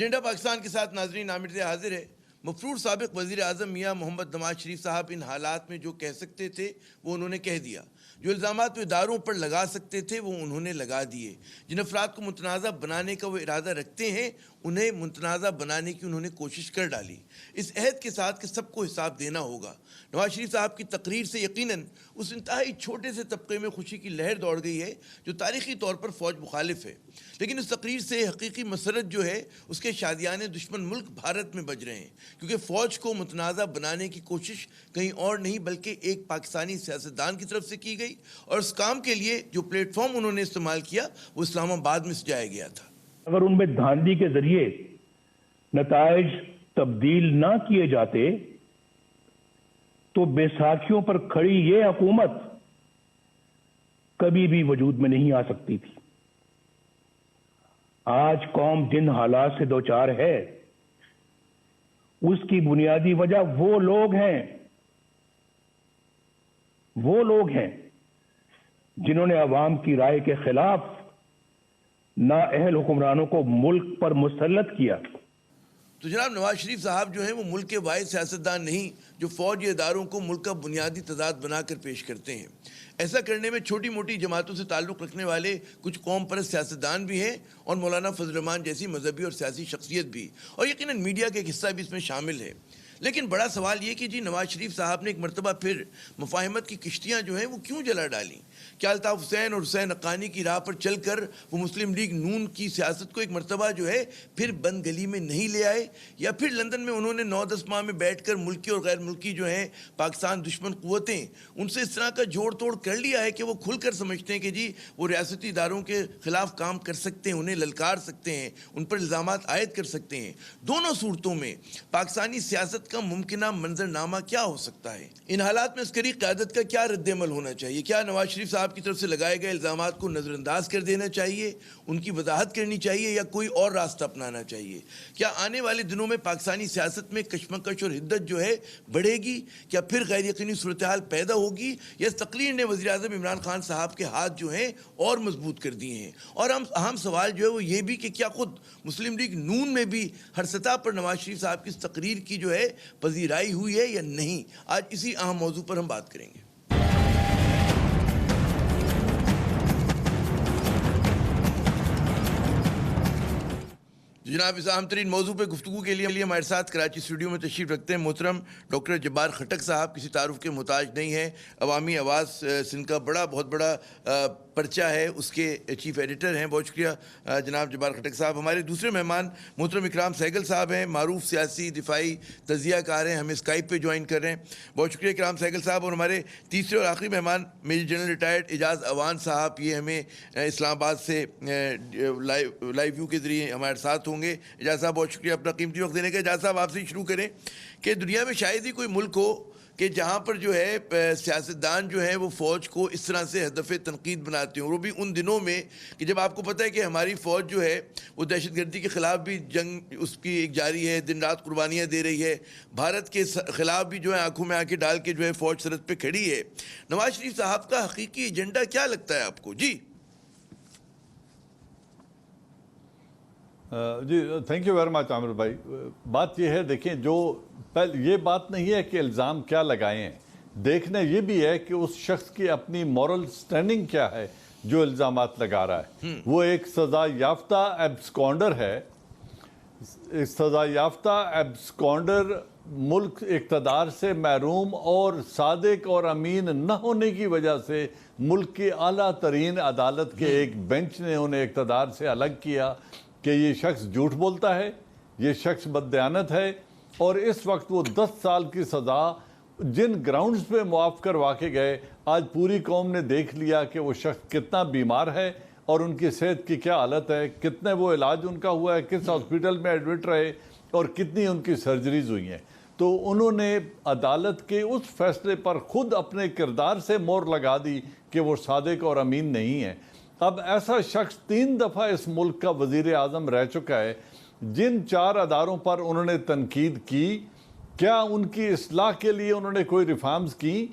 Agenda Pakistan کے ساتھ ناظرین عامر سے حاضر ہے۔ مفرور سابق وزیر اعظم میاں محمد نواز شریف صاحب ان حالات میں جو کہہ سکتے تھے وہ انہوں نے کہہ دیا، جو الزامات وہ اداروں پر لگا سکتے تھے وہ انہوں نے لگا دیے، جن افراد کو متنازع بنانے کا وہ ارادہ رکھتے ہیں انہیں متنازع بنانے کی انہوں نے کوشش کر ڈالی، اس عہد کے ساتھ کہ سب کو حساب دینا ہوگا۔ نواز شریف صاحب کی تقریر سے یقیناً اس انتہائی چھوٹے سے طبقے میں خوشی کی لہر دوڑ گئی ہے جو تاریخی طور پر فوج مخالف ہے، لیکن اس تقریر سے حقیقی مسرت جو ہے اس کے شادیان دشمن ملک بھارت میں بج رہے ہیں، کیونکہ فوج کو متنازع بنانے کی کوشش کہیں اور نہیں بلکہ ایک پاکستانی سیاستدان کی طرف سے کی گئی، اور اس کام کے لیے جو پلیٹ فارم انہوں نے استعمال کیا وہ اسلام آباد میں سجایا گیا تھا۔ اگر ان میں دھاندلی کے ذریعے نتائج تبدیل نہ کیے جاتے تو بیساکھیوں پر کھڑی یہ حکومت کبھی بھی وجود میں نہیں آ سکتی تھی۔ آج قوم جن حالات سے دوچار ہے اس کی بنیادی وجہ وہ لوگ ہیں جنہوں نے عوام کی رائے کے خلاف نااہل حکمرانوں کو ملک پر مسلط کیا۔ تو جناب نواز شریف صاحب جو ہیں وہ ملک کے واحد سیاستدان نہیں جو فوج اداروں کو ملک کا بنیادی تضاد بنا کر پیش کرتے ہیں۔ ایسا کرنے میں چھوٹی موٹی جماعتوں سے تعلق رکھنے والے کچھ قوم پرست سیاستدان بھی ہیں اور مولانا فضل الرحمان جیسی مذہبی اور سیاسی شخصیت بھی، اور یقیناً میڈیا کا ایک حصہ بھی اس میں شامل ہے۔ لیکن بڑا سوال یہ کہ جی نواز شریف صاحب نے ایک مرتبہ پھر مفاہمت کی کشتیاں جو ہیں وہ کیوں جلا ڈالیں؟ کیا الطاف حسین اور حسین حقانی کی راہ پر چل کر وہ مسلم لیگ نون کی سیاست کو ایک مرتبہ جو ہے پھر بند گلی میں نہیں لے آئے، یا پھر لندن میں انہوں نے 9-10 ماہ میں بیٹھ کر ملکی اور غیر ملکی جو ہیں پاکستان دشمن قوتیں ان سے اس طرح کا جوڑ توڑ کر لیا ہے کہ وہ کھل کر سمجھتے ہیں کہ جی وہ ریاستی اداروں کے خلاف کام کر سکتے ہیں، انہیں للکار سکتے ہیں، ان پر الزامات عائد کر سکتے ہیں۔ دونوں صورتوں میں پاکستانی سیاست کا ممکنہ منظرنامہ کیا ہو سکتا ہے؟ ان حالات میں عسکری قیادت کا کیا رد عمل ہونا چاہیے؟ کیا نواز شریف صاحب کی طرف سے لگائے گئے الزامات کو نظر انداز کر دینا چاہیے، ان کی وضاحت کرنی چاہیے، یا کوئی اور راستہ اپنانا چاہیے؟ کیا آنے والے دنوں میں پاکستانی سیاست میں کشمکش اور حدت جو ہے بڑھے گی؟ کیا پھر غیر یقینی صورتحال پیدا ہوگی، یا اس تقریر نے وزیر اعظم عمران خان صاحب کے ہاتھ جو ہیں اور مضبوط کر دیے ہیں؟ اور اہم سوال جو ہے وہ یہ بھی کہ کیا خود مسلم لیگ نون میں بھی ہر سطح پر نواز شریف صاحب کی اس تقریر کی جو ہے پذیرائی ہوئی ہے یا نہیں؟ آج اسی اہم موضوع پر ہم بات کریں گے۔ جناب اس اہم ترین موضوع پہ گفتگو کے لیے ہمارے ساتھ کراچی اسٹوڈیو میں تشریف رکھتے ہیں محترم ڈاکٹر جبار خٹک صاحب، کسی تعارف کے محتاج نہیں ہیں، عوامی آواز سندھ کا بہت بڑا پرچہ ہے، اس کے چیف ایڈیٹر ہیں۔ بہت شکریہ جناب جبار خٹک صاحب۔ ہمارے دوسرے مہمان محترم اکرام سہگل صاحب ہیں، معروف سیاسی دفاعی تجزیہ کار ہیں، ہمیں اسکائپ پہ جوائن کر رہے ہیں۔ بہت شکریہ اکرام سہگل صاحب۔ اور ہمارے تیسرے اور آخری مہمان میجر جنرل ریٹائرڈ اعجاز اوان صاحب، یہ ہمیں اسلام آباد سے لائیو ویو کے ذریعے ہمارے ساتھ ہوں گے۔ اعجاز صاحب بہت شکریہ اپنا قیمتی وقت دینے کا۔ اعجاز صاحب آپ سے شروع کریں کہ دنیا میں شاید ہی کوئی ملک ہو کہ جہاں پر جو ہے سیاستدان جو ہیں وہ فوج کو اس طرح سے ہدف تنقید بناتے ہیں، اور وہ بھی ان دنوں میں کہ جب آپ کو پتہ ہے کہ ہماری فوج جو ہے وہ دہشت گردی کے خلاف بھی جنگ اس کی ایک جاری ہے، دن رات قربانیاں دے رہی ہے، بھارت کے خلاف بھی جو ہے آنکھوں میں آنکھیں ڈال کے جو ہے فوج سرحد پہ کھڑی ہے۔ نواز شریف صاحب کا حقیقی ایجنڈا کیا لگتا ہے آپ کو؟ جی جی تھینک یو ویری مچ عامر بھائی۔ بات یہ ہے، دیکھیں، جو یہ بات نہیں ہے کہ الزام کیا لگائے ہیں، دیکھنا یہ بھی ہے کہ اس شخص کی اپنی مورل سٹینڈنگ کیا ہے جو الزامات لگا رہا ہے۔ وہ ایک سزا یافتہ ایبسکونڈر ہے، سزا یافتہ ایبسکونڈر ملک اقتدار سے محروم اور صادق اور امین نہ ہونے کی وجہ سے ملک کی اعلیٰ ترین عدالت کے ایک بینچ نے انہیں اقتدار سے الگ کیا کہ یہ شخص جھوٹ بولتا ہے، یہ شخص بددیانت ہے، اور اس وقت وہ 10 سال کی سزا جن گراؤنڈز پہ معاف کروا کے گئے، آج پوری قوم نے دیکھ لیا کہ وہ شخص کتنا بیمار ہے اور ان کی صحت کی کیا حالت ہے، کتنے وہ علاج ان کا ہوا ہے، کس ہاسپٹل میں ایڈمٹ رہے، اور کتنی ان کی سرجریز ہوئی ہیں۔ تو انہوں نے عدالت کے اس فیصلے پر خود اپنے کردار سے مہر لگا دی کہ وہ صادق اور امین نہیں ہے۔ اب ایسا شخص 3 دفعہ اس ملک کا وزیر اعظم رہ چکا ہے، جن 4 اداروں پر انہوں نے تنقید کی، کیا ان کی اصلاح کے لیے انہوں نے کوئی ریفارمز کی؟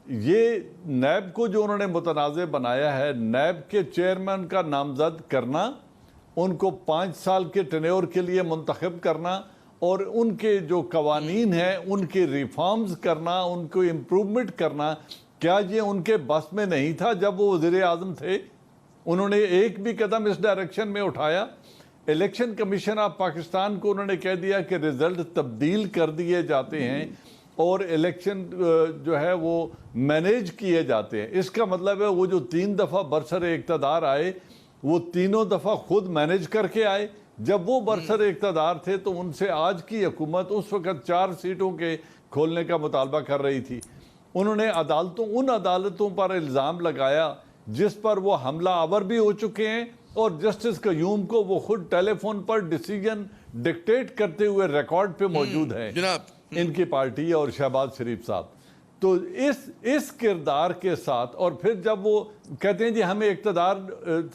یہ نیب کو جو انہوں نے متنازع بنایا ہے، نیب کے چیئرمین کا نامزد کرنا ان کو 5 سال کے ٹینیور کے لیے منتخب کرنا اور ان کے جو قوانین ہیں ان کی ریفارمز کرنا، ان کو امپروومنٹ کرنا، کیا یہ ان کے بس میں نہیں تھا جب وہ وزیر اعظم تھے؟ انہوں نے ایک بھی قدم اس ڈائریکشن میں اٹھایا؟ الیکشن کمیشن آف پاکستان کو انہوں نے کہہ دیا کہ رزلٹ تبدیل کر دیے جاتے ہیں اور الیکشن جو ہے وہ مینیج کیے جاتے ہیں۔ اس کا مطلب ہے وہ جو 3 دفعہ برسر اقتدار آئے وہ تینوں دفعہ خود مینیج کر کے آئے۔ جب وہ برسر اقتدار تھے تو ان سے آج کی حکومت اس وقت 4 سیٹوں کے کھولنے کا مطالبہ کر رہی تھی۔ انہوں نے ان عدالتوں پر الزام لگایا جس پر وہ حملہ آور بھی ہو چکے ہیں، اور جسٹس قیوم کو وہ خود ٹیلی فون پر ڈیسیجن ڈکٹیٹ کرتے ہوئے ریکارڈ پہ موجود ہے ان کی پارٹی اور شہباز شریف صاحب۔ تو اس کردار کے ساتھ، اور پھر جب وہ کہتے ہیں جی ہمیں اقتدار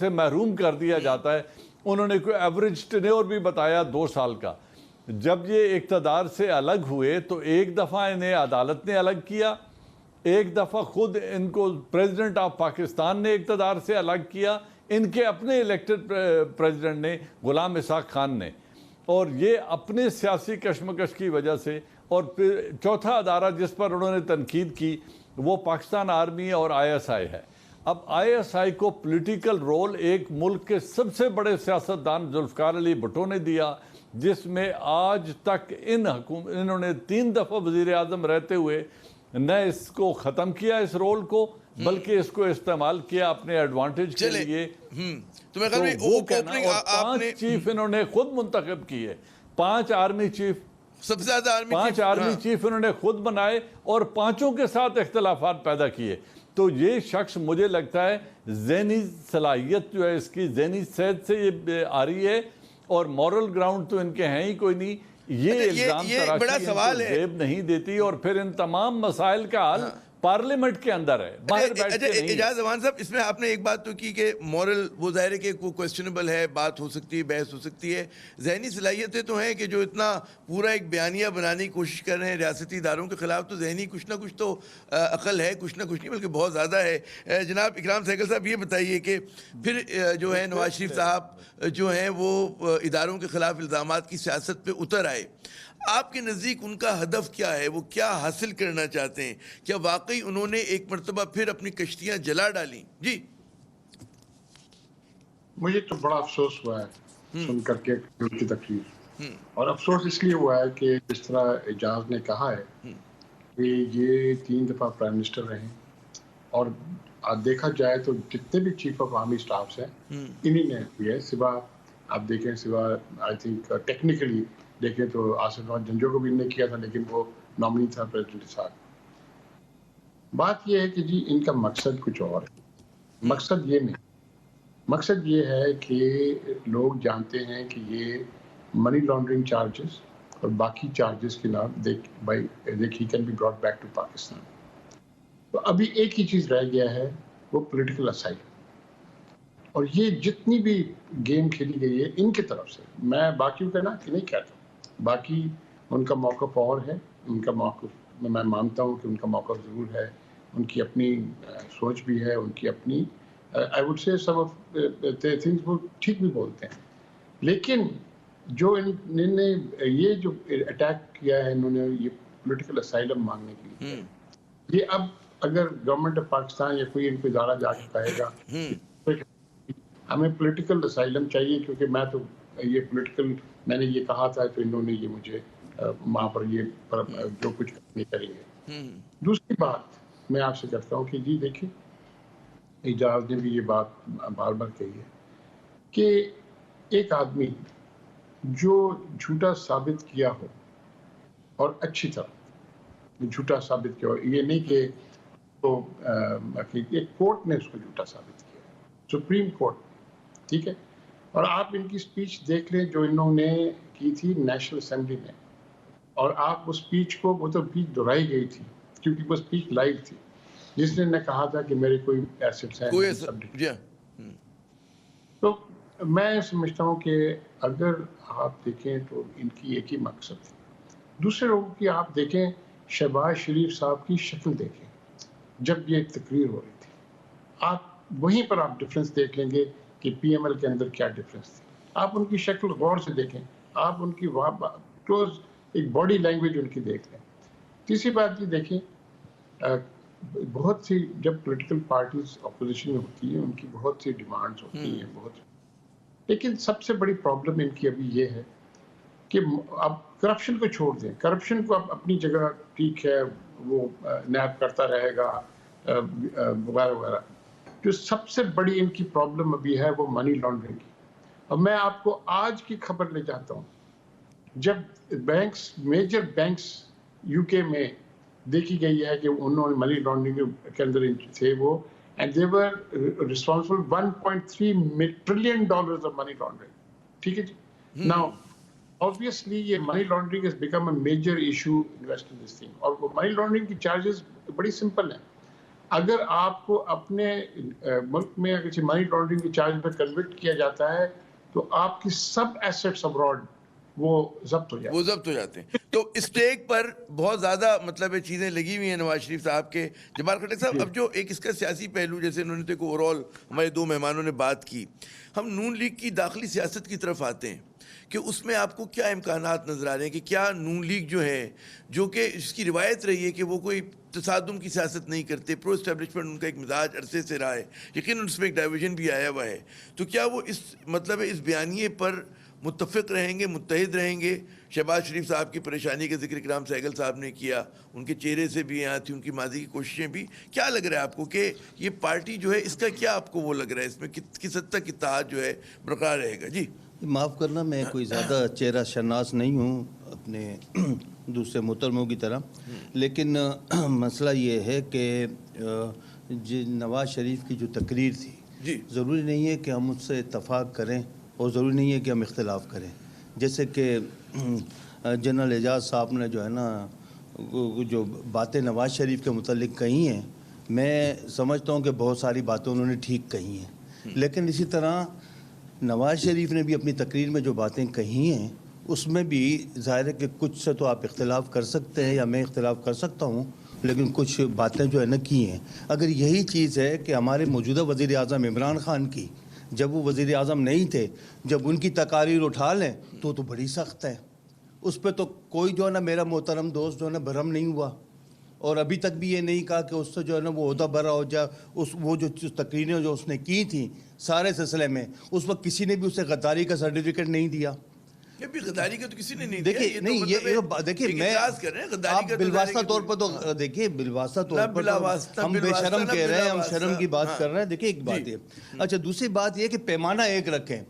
سے محروم کر دیا جاتا ہے، انہوں نے کوئی ایوریج ٹینیور بھی بتایا 2 سال کا۔ جب یہ اقتدار سے الگ ہوئے تو ایک دفعہ انہیں عدالت نے الگ کیا، ایک دفعہ خود ان کو پریزیڈنٹ آف پاکستان نے اقتدار سے الگ کیا، ان کے اپنے الیکٹڈ پریزیڈنٹ نے، غلام اسحاق خان نے، اور یہ اپنے سیاسی کشمکش کی وجہ سے۔ اور پھر چوتھا ادارہ جس پر انہوں نے تنقید کی وہ پاکستان آرمی اور ISI ہے۔ اب ISI کو پولیٹیکل رول ایک ملک کے سب سے بڑے سیاستدان ذوالفقار علی بھٹو نے دیا، جس میں آج تک انہوں نے 3 دفعہ وزیر اعظم رہتے ہوئے نہ اس کو ختم کیا اس رول کو، بلکہ اس کو استعمال کیا اپنے ایڈوانٹیج کے لیے۔ تو میں وہ کہنا، اور 5 چیف انہوں نے خود منتخب کیے، 5 آرمی چیف، سب سے زیادہ 5 آرمی چیف انہوں نے خود بنائے اور 5 کے ساتھ اختلافات پیدا کیے۔ تو یہ شخص مجھے لگتا ہے ذہنی صلاحیت جو ہے اس کی ذہنی صحت سے یہ آ رہی ہے، اور مورل گراؤنڈ تو ان کے ہیں ہی کوئی نہیں۔ یہ الزام تراشی ان کو زیب نہیں دیتی، اور پھر ان تمام مسائل کا حل پارلیمنٹ کے اندر ہے، باہر بیٹھ کے نہیں۔ اعجاز زمان صاحب، اس میں آپ نے ایک بات تو کی کہ مورل، وہ ظاہر ہے کہ وہ کویسچنیبل ہے، بات ہو سکتی ہے، بحث ہو سکتی ہے۔ ذہنی صلاحیتیں تو ہیں کہ جو اتنا پورا ایک بیانیہ بنانے کی کوشش کر رہے ہیں ریاستی اداروں کے خلاف، تو ذہنی کچھ نہ کچھ تو عقل ہے، کچھ نہ کچھ نہیں بلکہ بہت زیادہ ہے۔ جناب اکرام سہگل صاحب، یہ بتائیے کہ پھر جو ہے نواز شریف صاحب جو ہیں وہ اداروں کے خلاف الزامات کی سیاست پہ اتر آئے، آپ کے نزدیک ان کا ہدف کیا ہے؟ وہ کیا حاصل کرنا چاہتے ہیں؟ کیا واقعی انہوں نے ایک مرتبہ پھر اپنی کشتیاں جلا ڈالیں؟ جی مجھے تو بڑا افسوس ہوا ہے سن کر کے ان کی تقریر، اور افسوس اس لیے ہوا ہے کہ جس طرح اعجاز نے کہا ہے کہ یہ 3 دفعہ پرائم منسٹر رہے، اور دیکھا جائے تو جتنے بھی چیف آف آرمی اسٹافس ہیں انہی نے ہوئی ہے، سوا آپ دیکھیں، سوا آئی تھنک ٹیکنیکلی دیکھیں تو آصف احمد جنجو کو بھی نے کیا تھا، لیکن وہ نامنی تھا پریزیڈنٹ کے ساتھ۔ بات یہ ہے کہ جی ان کا مقصد کچھ اور ہے، مقصد یہ نہیں، مقصد یہ ہے کہ لوگ جانتے ہیں کہ یہ منی لانڈرنگ چارجز اور باقی چارجز کے نام ہی can be brought back to Pakistan. تو ابھی ایک ہی چیز رہ گیا ہے، وہ پولیٹیکل اسائلم، اور یہ جتنی بھی گیم کھیلی گئی ہے ان کی طرف سے، میں باقیوں کا نہیں کہتا، باقی ان کا موقف اور ہے، ان کا موقف میں مانتا ہوں کہ ان کا موقف ضرور ہے، ان کی اپنی سوچ بھی ہے، ان کی اپنی I would say some of the things وہ ٹھیک بھی بولتے ہیں، لیکن جو انہوں نے یہ جو اٹیک کیا ہے، انہوں نے یہ پولیٹیکل اسائلم مانگنے کے لیے، یہ اب اگر گورنمنٹ آف پاکستان یا کوئی ان کو ادارہ جا کے کہے گا ہمیں پولیٹیکل اسائلم چاہیے کیونکہ میں تو یہ پولیٹیکل میں نے یہ کہا تھا تو انہوں نے یہ مجھے وہاں پر یہ جو کچھ نہیں کریں گے۔ دوسری بات میں آپ سے کرتا ہوں کہ جی دیکھیں، اعجاز نے بھی یہ بات بار بار کہی ہے کہ ایک آدمی جو جھوٹا ثابت کیا ہو اور اچھی طرح جھوٹا ثابت کیا ہو، یہ نہیں کہ تو کورٹ نے اس کو جھوٹا ثابت کیا، سپریم کورٹ، ٹھیک ہے، اور آپ ان کی سپیچ دیکھ لیں جو انہوں نے کی تھی نیشنل اسمبلی میں، اور آپ اس سپیچ کو، وہ تو سپیچ دہرائی گئی تھی کیونکہ وہ سپیچ لائیو تھی، جس نے کہا تھا کہ میرے کوئی ایسٹس ہیں، تو میں سمجھتا ہوں کہ اگر آپ دیکھیں تو ان کی ایک ہی مقصد تھی۔ دوسرے لوگوں کی آپ دیکھیں، شہباز شریف صاحب کی شکل دیکھیں جب یہ تقریر ہو رہی تھی، آپ وہیں پر آپ ڈفرنس دیکھ لیں گے کہ پی ایم ایل کے اندر کیا ڈفرنس تھی۔ آپ ان کی شکل غور سے دیکھیں, آپ ان کی کلوز ایک باڈی لینگویج ان کی دیکھ لیں. تیسری بات یہ دیکھیں, بہت سی جب پولیٹیکل پارٹیز اپوزیشن میں ہوتی ہیں ان کی بہت سی ڈیمانڈز ہوتی ہیں بہت, لیکن سب سے بڑی پرابلم ان کی ابھی یہ ہے کہ آپ کرپشن کو چھوڑ دیں. کرپشن کو آپ اپنی جگہ ٹھیک ہے, وہ نیب کرتا رہے گا وغیرہ وغیرہ. جو سب سے بڑی ان کی پرابلم ابھی ہے وہ منی لانڈرنگ کی. اور میں آپ کو آج کی خبر لے جاتا ہوں, جب بینکس, میجر بینکس یو کے میں دیکھی گئی ہے کہ انہوں نے منی لانڈرنگ کے اندر تھے وہ, and they were responsible 1.3 trillion dollars of money laundering. ٹھیک ہے جی. ناؤ obviously یہ money laundering has become a major issue invest in this thing. اور وہ منی لانڈرنگ کی چارجز بڑی سمپل ہیں. اگر آپ کو اپنے ملک میں اگر منی لانڈرنگ کی چارج پہ کنورٹ کیا جاتا ہے تو آپ کی سب ایسٹس ابراڈ وہ ضبط ہو جاتے ہیں. تو اسٹیک پر بہت زیادہ مطلب چیزیں لگی ہوئی ہیں نواز شریف صاحب کے. جمال خٹک صاحب, اب جو ایک اس کا سیاسی پہلو, جیسے انہوں نے اوور آل ہمارے دو مہمانوں نے بات کی, ہم نون لیگ کی داخلی سیاست کی طرف آتے ہیں کہ اس میں آپ کو کیا امکانات نظر آ رہے ہیں کہ کیا نون لیگ جو ہے, جو کہ اس کی روایت رہی ہے کہ وہ کوئی تصادم کی سیاست نہیں کرتے, پرو اسٹیبلشمنٹ ان کا ایک مزاج عرصے سے رہا ہے, یقیناً اس میں ایک ڈائیورژن بھی آیا ہوا ہے, تو کیا وہ اس مطلب اس بیانیے پر متفق رہیں گے, متحد رہیں گے؟ شہباز شریف صاحب کی پریشانی کا ذکر اکرام سہگل صاحب نے کیا, ان کے چہرے سے بھی یہاں تھی, ان کی ماضی کی کوششیں بھی. کیا لگ رہا ہے آپ کو کہ یہ پارٹی جو ہے, اس کا کیا آپ کو وہ لگ رہا ہے, اس میں کس حد تک اتحاد جو ہے برقرار رہے گا؟ جی معاف کرنا, میں کوئی زیادہ چہرہ شناس نہیں ہوں اپنے دوسرے محترموں کی طرح, لیکن مسئلہ یہ ہے کہ نواز شریف کی جو تقریر تھی, ضروری نہیں ہے کہ ہم اس سے اتفاق کریں اور ضروری نہیں ہے کہ ہم اختلاف کریں. جیسے کہ جنرل اعجاز صاحب نے جو ہے نا جو باتیں نواز شریف کے متعلق کہی ہیں, میں سمجھتا ہوں کہ بہت ساری باتیں انہوں نے ٹھیک کہی ہیں, لیکن اسی طرح نواز شریف نے بھی اپنی تقریر میں جو باتیں کہی ہیں اس میں بھی ظاہر ہے کہ کچھ سے تو آپ اختلاف کر سکتے ہیں یا میں اختلاف کر سکتا ہوں, لیکن کچھ باتیں جو ہے نا کی ہیں. اگر یہی چیز ہے کہ ہمارے موجودہ وزیر اعظم عمران خان کی, جب وہ وزیر اعظم نہیں تھے, جب ان کی تقاریر اٹھا لیں تو بڑی سخت ہے, اس پہ تو کوئی جو ہے نا میرا محترم دوست جو ہے نا بھرم نہیں ہوا, اور ابھی تک بھی یہ نہیں کہا کہ اس سے جو ہے نا وہ عہدہ برا ہو جائے. وہ جو تقریریں جو اس نے کی تھیں سارے سلسلے میں, اس وقت کسی نے بھی اسے غداری کا سرٹیفکیٹ نہیں دیا. غداری کا تو کسی نے نہیں دیا. دیکھیے میں آپ بالواسطہ طور پر تو دیکھیے بالواسطہ طور پر ہم بے شرم کہہ رہے ہیں, ہم شرم کی بات کر رہے ہیں. دیکھیے ایک بات ہے. اچھا, دوسری بات یہ کہ پیمانہ ایک رکھیں.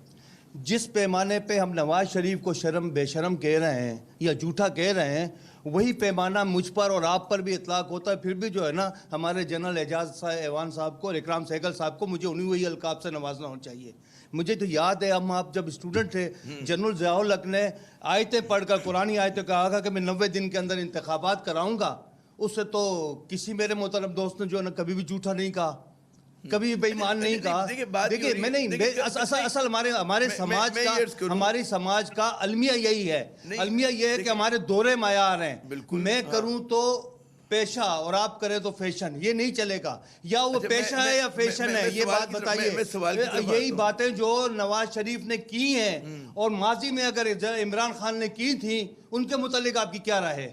جس پیمانے پہ ہم نواز شریف کو بے شرم کہہ رہے ہیں یا جھوٹا کہہ رہے ہیں, وہی پیمانہ مجھ پر اور آپ پر بھی اطلاق ہوتا ہے. پھر بھی جو ہے نا ہمارے جنرل اعجاز ایوان صاحب کو اور اکرام سہگل صاحب کو مجھے انہی وہی القاب سے نوازنا ہونا چاہیے. مجھے تو یاد ہے آپ جب اسٹوڈنٹ تھے, جنرل ضیاء الحق نے آیتیں پڑھ کر, قرآنی آیتیں کہا تھا کہ میں 90 دن کے اندر انتخابات کراؤں گا. اس سے تو کسی میرے محترم دوست نے جو ہے نا کبھی بھی جھوٹا نہیں کہا, کبھی بے ایمان نہیں کہا. دیکھیے میں نہیں, اصل ہماری سماج کا المیہ یہی ہے. المیہ یہ ہے کہ ہمارے دورے معیار ہیں. میں کروں تو پیشہ اور آپ کریں تو فیشن, یہ نہیں چلے گا. یا وہ پیشہ ہے یا فیشن ہے, یہ بات بتائیے. یہی باتیں جو نواز شریف نے کی ہیں اور ماضی میں اگر عمران خان نے کی تھیں, ان کے متعلق آپ کی کیا رائے ہے؟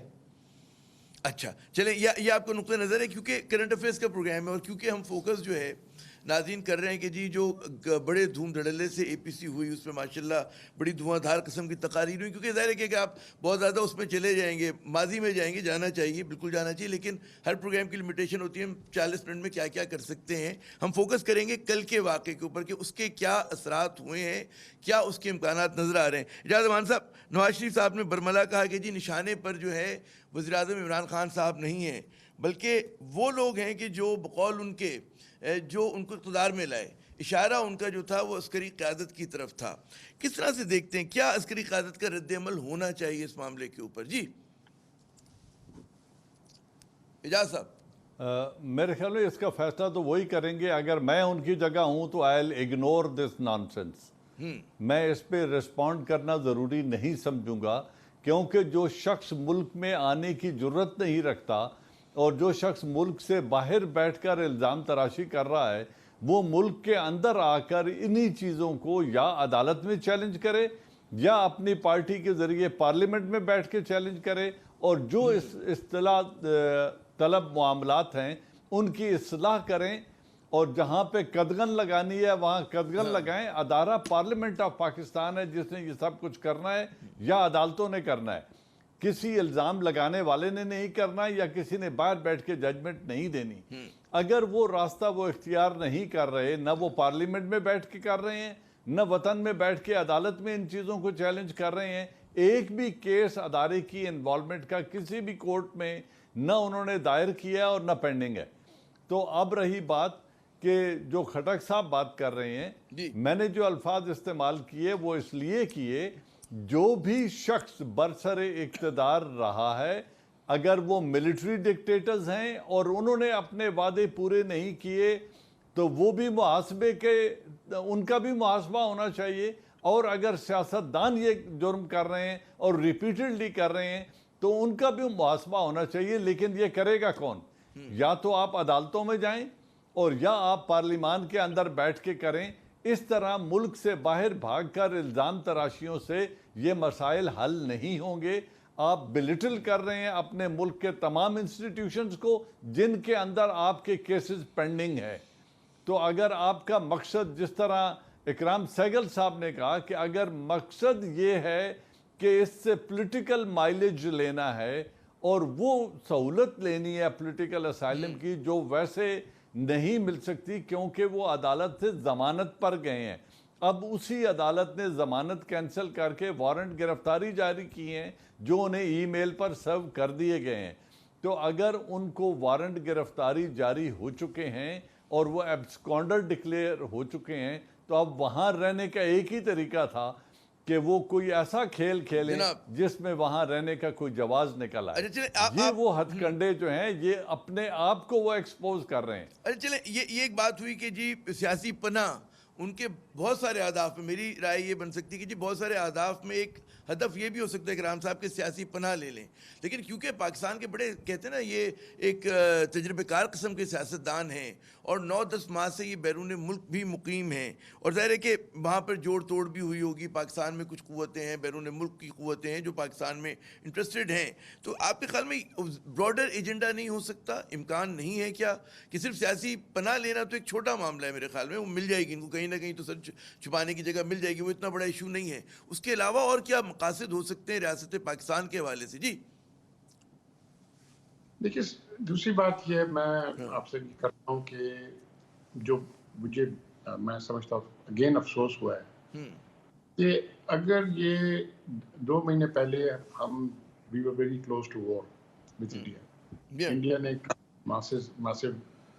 اچھا چلیں, یہ آپ کو نقطہ نظر ہے کیونکہ کرنٹ افیئرس کا پروگرام ہے, اور کیونکہ ہم فوکس جو ہے ناظرین کر رہے ہیں کہ جی جو بڑے دھوم دھڑلے سے اے پی سی ہوئی, اس میں ماشاءاللہ بڑی دھواں دھار قسم کی تقاریر ہوئی. کیونکہ ظاہر ہے کہ آپ بہت زیادہ اس میں چلے جائیں گے, ماضی میں جائیں گے, جانا چاہیے, بالکل جانا چاہیے, لیکن ہر پروگرام کی لمیٹیشن ہوتی ہے. ہم 40 منٹ میں کیا کیا کر سکتے ہیں. ہم فوکس کریں گے کل کے واقعے کے اوپر کہ اس کے کیا اثرات ہوئے ہیں, کیا اس کے امکانات نظر آ رہے ہیں. اعجاز امان صاحب, نواز شریف صاحب نے برملا کہا کہ جی نشانے پر جو ہے وزیر اعظم عمران خان صاحب نہیں ہیں, بلکہ وہ لوگ ہیں کہ جو بقول ان کے جو ان کو اقتدار میں لائے. اشارہ ان کا جو تھا وہ عسکری قیادت کی طرف تھا. کس طرح سے دیکھتے ہیں, کیا عسکری قیادت کا رد عمل ہونا چاہیے اس معاملے کے اوپر؟ جی اعجاز صاحب. میرے خیال میں اس کا فیصلہ تو وہی کریں گے. اگر میں ان کی جگہ ہوں تو آئی ول اگنور دس نان سینس. میں اس پہ رسپونڈ کرنا ضروری نہیں سمجھوں گا, کیونکہ جو شخص ملک میں آنے کی جرت نہیں رکھتا اور جو شخص ملک سے باہر بیٹھ کر الزام تراشی کر رہا ہے, وہ ملک کے اندر آ کر انہی چیزوں کو یا عدالت میں چیلنج کرے یا اپنی پارٹی کے ذریعے پارلیمنٹ میں بیٹھ کے چیلنج کرے، اور جو اصطلاح طلب معاملات ہیں ان کی اصلاح کریں، اور جہاں پہ قدغن لگانی ہے وہاں قدغن لگائیں۔ ادارہ پارلیمنٹ آف پاکستان ہے جس نے یہ سب کچھ کرنا ہے، یا عدالتوں نے کرنا ہے؟ کسی الزام لگانے والے نے نہیں کرنا، یا کسی نے باہر بیٹھ کے ججمنٹ نہیں دینی۔ اگر وہ راستہ وہ اختیار نہیں کر رہے، نہ وہ پارلیمنٹ میں بیٹھ کے کر رہے ہیں، نہ وطن میں بیٹھ کے عدالت میں ان چیزوں کو چیلنج کر رہے ہیں، ایک بھی کیس ادارے کی انوالومنٹ کا کسی بھی کورٹ میں نہ انہوں نے دائر کیا اور نہ پینڈنگ ہے۔ تو اب رہی بات کہ جو کھٹک صاحب بات کر رہے ہیں، میں نے جو الفاظ استعمال کیے وہ اس لیے کیے، جو بھی شخص برسر اقتدار رہا ہے، اگر وہ ملٹری ڈکٹیٹرز ہیں اور انہوں نے اپنے وعدے پورے نہیں کیے تو وہ بھی محاسبے کے، ان کا بھی محاسبہ ہونا چاہیے، اور اگر سیاستدان یہ جرم کر رہے ہیں اور ریپیٹڈلی کر رہے ہیں تو ان کا بھی محاسبہ ہونا چاہیے۔ لیکن یہ کرے گا کون؟ یا تو آپ عدالتوں میں جائیں اور یا آپ پارلیمان کے اندر بیٹھ کے کریں۔ اس طرح ملک سے باہر بھاگ کر الزام تراشیوں سے یہ مسائل حل نہیں ہوں گے۔ آپ بلٹل کر رہے ہیں اپنے ملک کے تمام انسٹیٹیوشنز کو جن کے اندر آپ کے کیسز پینڈنگ ہے۔ تو اگر آپ کا مقصد، جس طرح اکرام سہگل صاحب نے کہا کہ اگر مقصد یہ ہے کہ اس سے پولیٹیکل مائلیج لینا ہے اور وہ سہولت لینی ہے پولیٹیکل اسائلم کی، جو ویسے نہیں مل سکتی کیونکہ وہ عدالت سے ضمانت پر گئے ہیں، اب اسی عدالت نے ضمانت کینسل کر کے وارنٹ گرفتاری جاری کی ہیں جو انہیں ای میل پر سرو کر دیے گئے ہیں۔ تو اگر ان کو وارنٹ گرفتاری جاری ہو چکے ہیں اور وہ ایبسکونڈر ڈکلیئر ہو چکے ہیں، تو اب وہاں رہنے کا ایک ہی طریقہ تھا کہ وہ کوئی ایسا کھیل کھیلیں جس میں وہاں رہنے کا کوئی جواز نکل آئے۔ یہ وہ ہتھ کنڈے جو ہیں یہ اپنے آپ کو وہ ایکسپوز کر رہے ہیں۔ اچھا چلیں، یہ ایک بات ہوئی کہ جی سیاسی پناہ ان کے بہت سارے اہداف میں، میری رائے یہ بن سکتی ہے کہ جی بہت سارے اہداف میں ایک ہدف یہ بھی ہو سکتا ہے کہ رام صاحب کے سیاسی پناہ لے لیں، لیکن کیونکہ پاکستان کے بڑے کہتے ہیں نا یہ ایک تجربہ کار قسم کے سیاستدان ہیں اور 9-10 ماہ سے یہ بیرون ملک بھی مقیم ہیں، اور ظاہر ہے کہ وہاں پر جوڑ توڑ بھی ہوئی ہوگی، پاکستان میں کچھ قوتیں ہیں، بیرون ملک کی قوتیں ہیں جو پاکستان میں انٹرسٹڈ ہیں، تو آپ کے خیال میں براڈر ایجنڈا نہیں ہو سکتا؟ امکان نہیں ہے کیا کہ صرف سیاسی پناہ لینا تو ایک چھوٹا معاملہ ہے میرے خیال میں، وہ مل جائے گی ان کو کہیں نہ کہیں تو سر چھپانے کی جگہ مل جائے گی، وہ اتنا بڑا ایشو نہیں ہے، اس کے علاوہ اور کیا مقاصد ہو سکتے ہیں ریاست پاکستان کے حوالے سے؟ جی دیکھیے، دوسری بات یہ میں آپ سے کرتا ہوں کہ جو مجھے میں سمجھتا ہوں اگین افسوس ہوا ہے کہ اگر یہ 2 مہینے پہلے ہم we were very close to war with India, India نے ماسو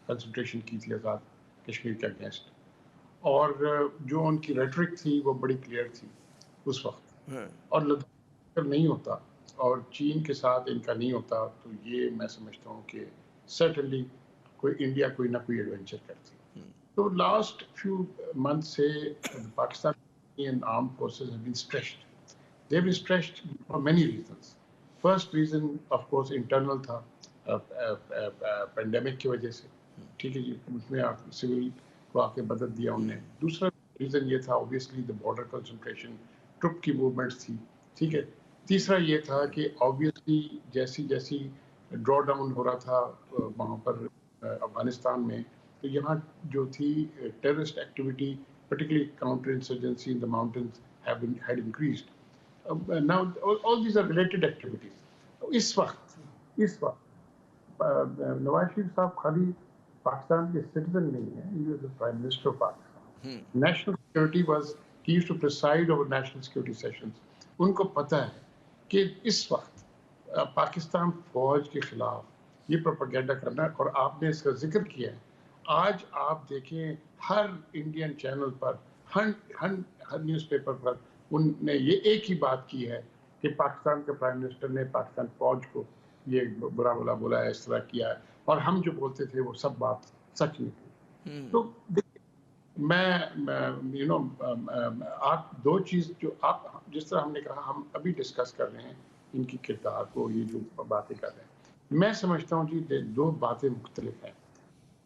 کنسنٹریشن کی تھی آزاد کشمیر کے اگینسٹ، اور جو ان کی ریٹرک تھی وہ بڑی کلیئر تھی اس وقت، اور لداخ نہیں ہوتا اور چین کے ساتھ ان کا نہیں ہوتا تو یہ میں سمجھتا ہوں کہ سرٹنلی انڈیا کوئی نہ کوئی ایڈونچر کرتی۔ تو لاسٹ فیو منتھ سے Pakistan arm forces have been stretched. They have been stretched for many reasons. First reason of course internal تھا، پینڈیمک کی وجہ سے، ٹھیک ہے جی، اس میں سول کو آ کے بدل دیا انہوں نے۔ دوسرا ریزن یہ تھا obviously the border concentration, troupe کی موومنٹس تھی، ٹھیک ہے۔ تیسرا یہ تھا کہ اوبیسلی جیسی ڈرا ڈاؤن ہو رہا تھا وہاں پر افغانستان میں، تو یہاں جو تھی terrorist activity particularly counterinsurgency in the mountains had increased. Now all these are related activities. اس وقت نواز شریف صاحب خالی پاکستان کے سٹیزن نہیں ہیں، he was the Prime Minister of Pakistan. National security was, he used to preside over national security sessions. ان کو پتہ ہے کہ اس وقت پاکستان فوج کے خلاف یہ پروپیگنڈا کرنا، اور آپ نے اس کا ذکر کیا ہے۔ آج آپ دیکھیں ہر انڈین چینل پر، ہر نیوز پیپر پر ان نے یہ ایک ہی بات کی ہے کہ پاکستان کے پرائم منسٹر نے پاکستان فوج کو یہ برا بلا بولا ہے، اس طرح کیا ہے، اور ہم جو بولتے تھے وہ سب بات سچ نکلی۔ تو میں آپ دو چیز جو آپ جس طرح ہم نے کہا ہم ابھی ڈسکس کر رہے ہیں ان کی کردار کو، یہ جو باتیں کر رہے ہیں، میں سمجھتا ہوں جی 2 باتیں مختلف ہیں۔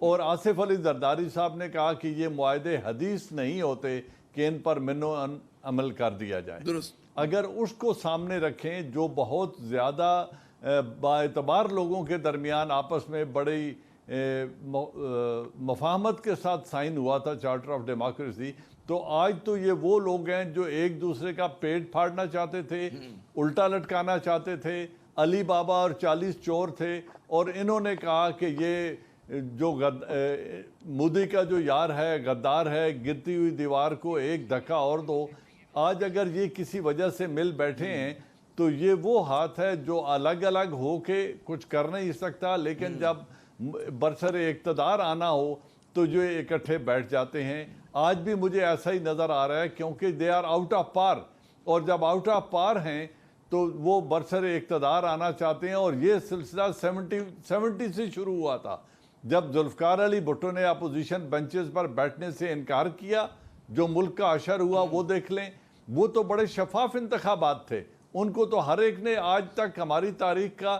اور آصف علی زرداری صاحب نے کہا کہ یہ معاہدے حدیث نہیں ہوتے کہ ان پر منو عمل کر دیا جائے. درست. اگر اس کو سامنے رکھیں جو بہت زیادہ باعتبار لوگوں کے درمیان آپس میں بڑی مفاہمت کے ساتھ سائن ہوا تھا چارٹر آف ڈیموکریسی، تو آج تو یہ وہ لوگ ہیں جو ایک دوسرے کا پیٹ پھاڑنا چاہتے تھے، الٹا لٹکانا چاہتے تھے. علی بابا اور 40 چور تھے، اور انہوں نے کہا کہ یہ جو مودی کا جو یار ہے غدار ہے، گرتی ہوئی دیوار کو ایک دھکا اور دو. آج اگر یہ کسی وجہ سے مل بیٹھے ہیں تو یہ وہ ہاتھ ہے جو الگ الگ ہو کے کچھ کر نہیں سکتا، لیکن جب برسر اقتدار آنا ہو تو جو اکٹھے بیٹھ جاتے ہیں. آج بھی مجھے ایسا ہی نظر آ رہا ہے، کیونکہ they are out of power, اور جب آؤٹ آف پار ہیں تو وہ برسر اقتدار آنا چاہتے ہیں. اور یہ سلسلہ 70 سے شروع ہوا تھا، جب ذوالفقار علی بھٹو نے اپوزیشن بینچز پر بیٹھنے سے انکار کیا. جو ملک کا اشر ہوا وہ دیکھ لیں. وہ تو بڑے شفاف انتخابات تھے، ان کو تو ہر ایک نے آج تک ہماری تاریخ کا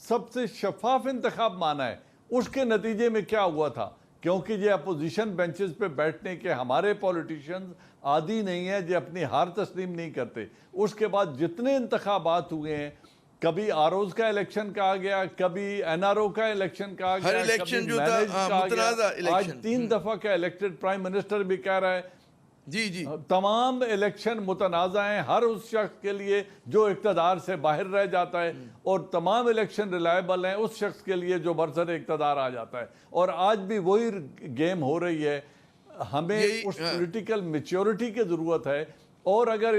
سب سے شفاف انتخاب مانا ہے. اس کے نتیجے میں کیا ہوا تھا؟ کیونکہ یہ اپوزیشن بینچز پہ بیٹھنے کے ہمارے پولیٹیشنز عادی نہیں ہیں، جو اپنی ہار تسلیم نہیں کرتے. اس کے بعد جتنے انتخابات ہوئے ہیں، کبھی آروز کا الیکشن کہا گیا، کبھی این آر او کا الیکشن کہا گیا، ہر الیکشن جو تھا متنازع الیکشن. آج 3 دفعہ کا الیکٹڈ پرائم منسٹر بھی کہہ رہا ہے جی تمام الیکشن متنازع ہیں ہر اس شخص کے لیے جو اقتدار سے باہر رہ جاتا ہے، اور تمام الیکشن ریلائبل ہیں اس شخص کے لیے جو برسر اقتدار آ جاتا ہے. اور آج بھی وہی گیم ہو رہی ہے. ہمیں اس پولیٹیکل میچورٹی کی ضرورت ہے، اور اگر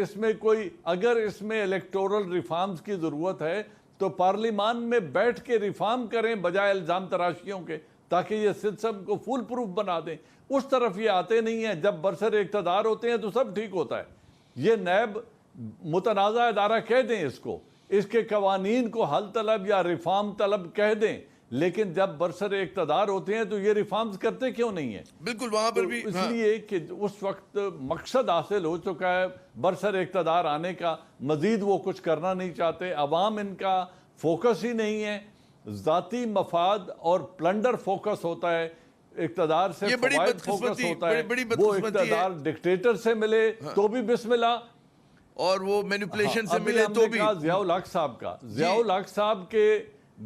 اس میں الیکٹورل ریفارمز کی ضرورت ہے تو پارلیمان میں بیٹھ کے ریفارم کریں بجائے الزام تراشیوں کے، تاکہ یہ سسٹم کو فول پروف بنا دیں. اس طرف یہ آتے نہیں ہیں. جب برسر اقتدار ہوتے ہیں تو سب ٹھیک ہوتا ہے. یہ نیب متنازع ادارہ کہہ دیں اس کے قوانین کو حل طلب یا ریفارم طلب کہہ دیں، لیکن جب برسر اقتدار ہوتے ہیں تو یہ ریفارمز کرتے کیوں نہیں ہیں؟ بالکل وہاں پر بھی اس لیے کہ اس وقت مقصد حاصل ہو چکا ہے برسر اقتدار آنے کا، مزید وہ کچھ کرنا نہیں چاہتے. عوام ان کا فوکس ہی نہیں ہے، ذاتی مفاد اور پلنڈر فوکس ہوتا ہے. اقتدار سے فوائد فوکس ہوتا ہے. وہ اقتدار ڈکٹیٹر سے ملے تو بھی بسم اللہ، اور وہ مینیپولیشن سے ملے تو بھی. ضیاء الحق صاحب کا، ضیاء الحق صاحب کے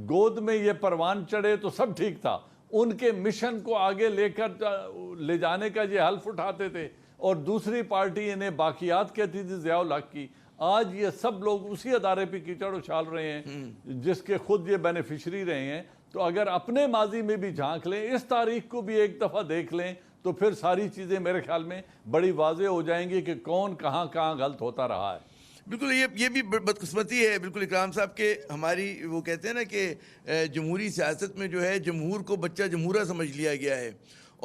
گود میں یہ پروان چڑھے تو سب ٹھیک تھا. ان کے مشن کو آگے لے جانے کا یہ حلف اٹھاتے تھے، اور دوسری پارٹی انہیں باقیات کہتی تھی ضیاء الحق کی. آج یہ سب لوگ اسی ادارے پہ کیچڑ اچھال رہے ہیں جس کے خود یہ بینیفیشری رہے ہیں. تو اگر اپنے ماضی میں بھی جھانک لیں، اس تاریخ کو بھی ایک دفعہ دیکھ لیں، تو پھر ساری چیزیں میرے خیال میں بڑی واضح ہو جائیں گی کہ کون کہاں غلط ہوتا رہا ہے. بالکل یہ بھی بدقسمتی ہے بالکل اکرام صاحب کہ ہماری وہ کہتے ہیں نا کہ جمہوری سیاست میں جو ہے جمہور کو بچہ جمہورہ سمجھ لیا گیا ہے،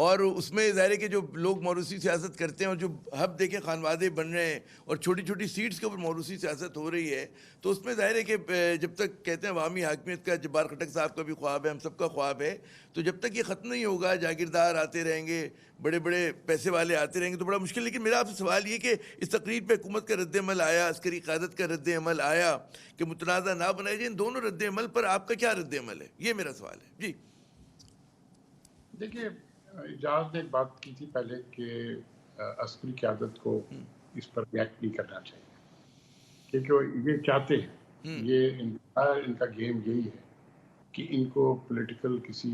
اور اس میں ظاہر ہے کہ جو لوگ موروثی سیاست کرتے ہیں اور جو ہب دیکھیں خانوادے بن رہے ہیں اور چھوٹی چھوٹی سیٹس کے اوپر موروثی سیاست ہو رہی ہے، تو اس میں ظاہر ہے کہ جب تک کہتے ہیں عوامی حاکمیت کا جبار خٹک صاحب کا بھی خواب ہے، ہم سب کا خواب ہے، تو جب تک یہ ختم نہیں ہوگا، جاگیردار آتے رہیں گے، بڑے بڑے پیسے والے آتے رہیں گے تو بڑا مشکل. لیکن میرا آپ سے سوال یہ کہ اس تقریر پہ حکومت کا رد عمل آیا، عسکری قیادت کا رد عمل آیا کہ متنازع نہ بنائی جائے، ان دونوں رد عمل پر آپ کا کیا رد عمل ہے؟ یہ میرا سوال ہے. جی دیکھیے، اجاز نے ایک بات کی تھی پہلے کہ عسکری قیادت کو اس پر ریئیکٹ نہیں کرنا چاہیے، کیونکہ یہ چاہتے ہیں، یہ ان کا گیم یہی ہے کہ ان کو پولیٹیکل کسی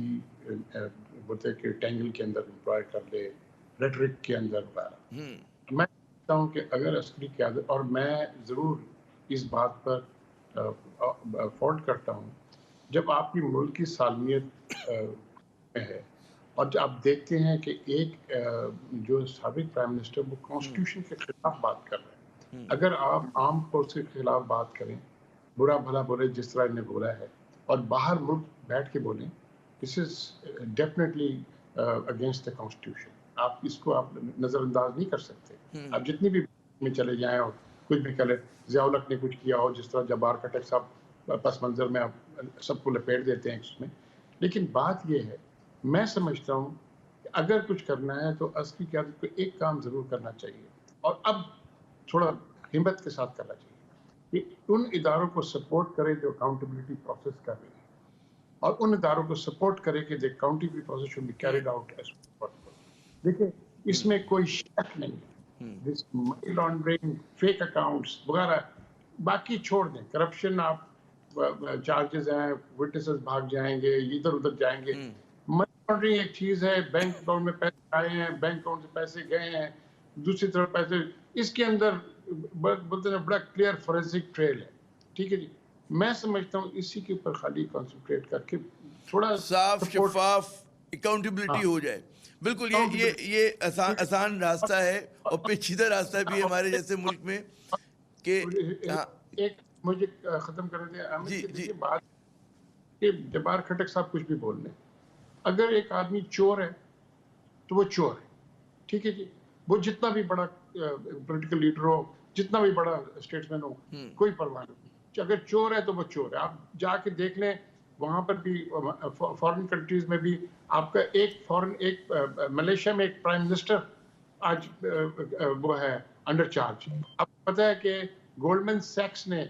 بولتے کہ ٹینگل کے اندر امپلائے کر لے، ریٹرک کے اندر وغیرہ. میں کہتا ہوں کہ اگر عسکری قیادت، اور میں ضرور اس بات پر فالٹ کرتا ہوں، جب آپ کی ملک کی سالمیت میں ہے اور جب آپ دیکھتے ہیں کہ ایک جو سابق پرائم منسٹر وہ کانسٹیٹیوشن کے خلاف بات کر رہے ہیں، اگر آپ عام فورس کے خلاف بات کریں، برا بھلا بولے جس طرح انہیں بولا ہے، اور باہر ملک بیٹھ کے بولیں، this is definitely against the constitution. آپ اس کو آپ نظر انداز نہیں کر سکتے. آپ جتنی بھی میں چلے جائیں اور کچھ بھی کریں، ضیاء الحق نے کچھ کیا ہو، جس طرح جبار خٹک صاحب پس منظر میں آپ سب کو لپیٹ دیتے ہیں اس میں. لیکن بات یہ ہے، میں سمجھتا ہوں کہ اگر کچھ کرنا ہے تو عسکری قیادت کو ایک کام ضرور کرنا چاہیے، اور اب تھوڑا ہمت کے ساتھ کرنا چاہیے، کہ ان اداروں کو سپورٹ کرے جو اکاؤنٹیبلٹی پروسیس کر رہے ہیں. اور ان اداروں کو سپورٹ کرے کہ the accountability process should be carried out as possible. دیکھیں اس میں کوئی شک نہیں ہے. This money laundering, fake accounts وغیرہ باقی چھوڑ دیں. کرپشن آپ چارجز ہیں, وٹنسز بھاگ جائیں گے, ادھر ادھر جائیں گے. منی لانڈرنگ ایک چیز ہے, بینک اکاؤنٹ میں پیسے آئے ہیں, بینک اکاؤنٹ سے پیسے گئے ہیں, دوسری طرف پیسے, اس کے اندر بولتے ہیں بڑا کلیئر فورینسک ٹریل ہے. ٹھیک ہے جی, میں سمجھتا ہوں اسی کے اوپر خالی کنسنٹریٹ کر کے تھوڑا صاف شفاف اکاؤنٹیبلٹی ہو جائے. بالکل یہ آسان راستہ ہے اور پیچیدہ راستہ بھی ہے ہمارے جیسے ملک میں کہ ایک مجھے ختم کر دیں بات کہ جبار کھٹک صاحب کچھ بھی بول لیں, اگر ایک آدمی چور ہے تو وہ چور ہے. ٹھیک ہے جی, وہ جتنا بھی بڑا پولیٹیکل لیڈر ہو, جتنا بھی بڑا اسٹیٹس مین ہو, کوئی پرواہ نہیں. اگر چور ہے تو وہ چور ہے. آپ جا کے دیکھ لیں وہاں پر بھی, فورن کنٹریز میں بھی آپ کا ایک ملیشیا میں ایک پرائم منسٹر آج وہ ہے انڈر چارج. آپ کو پتہ ہے کہ گولڈمن سیکس نے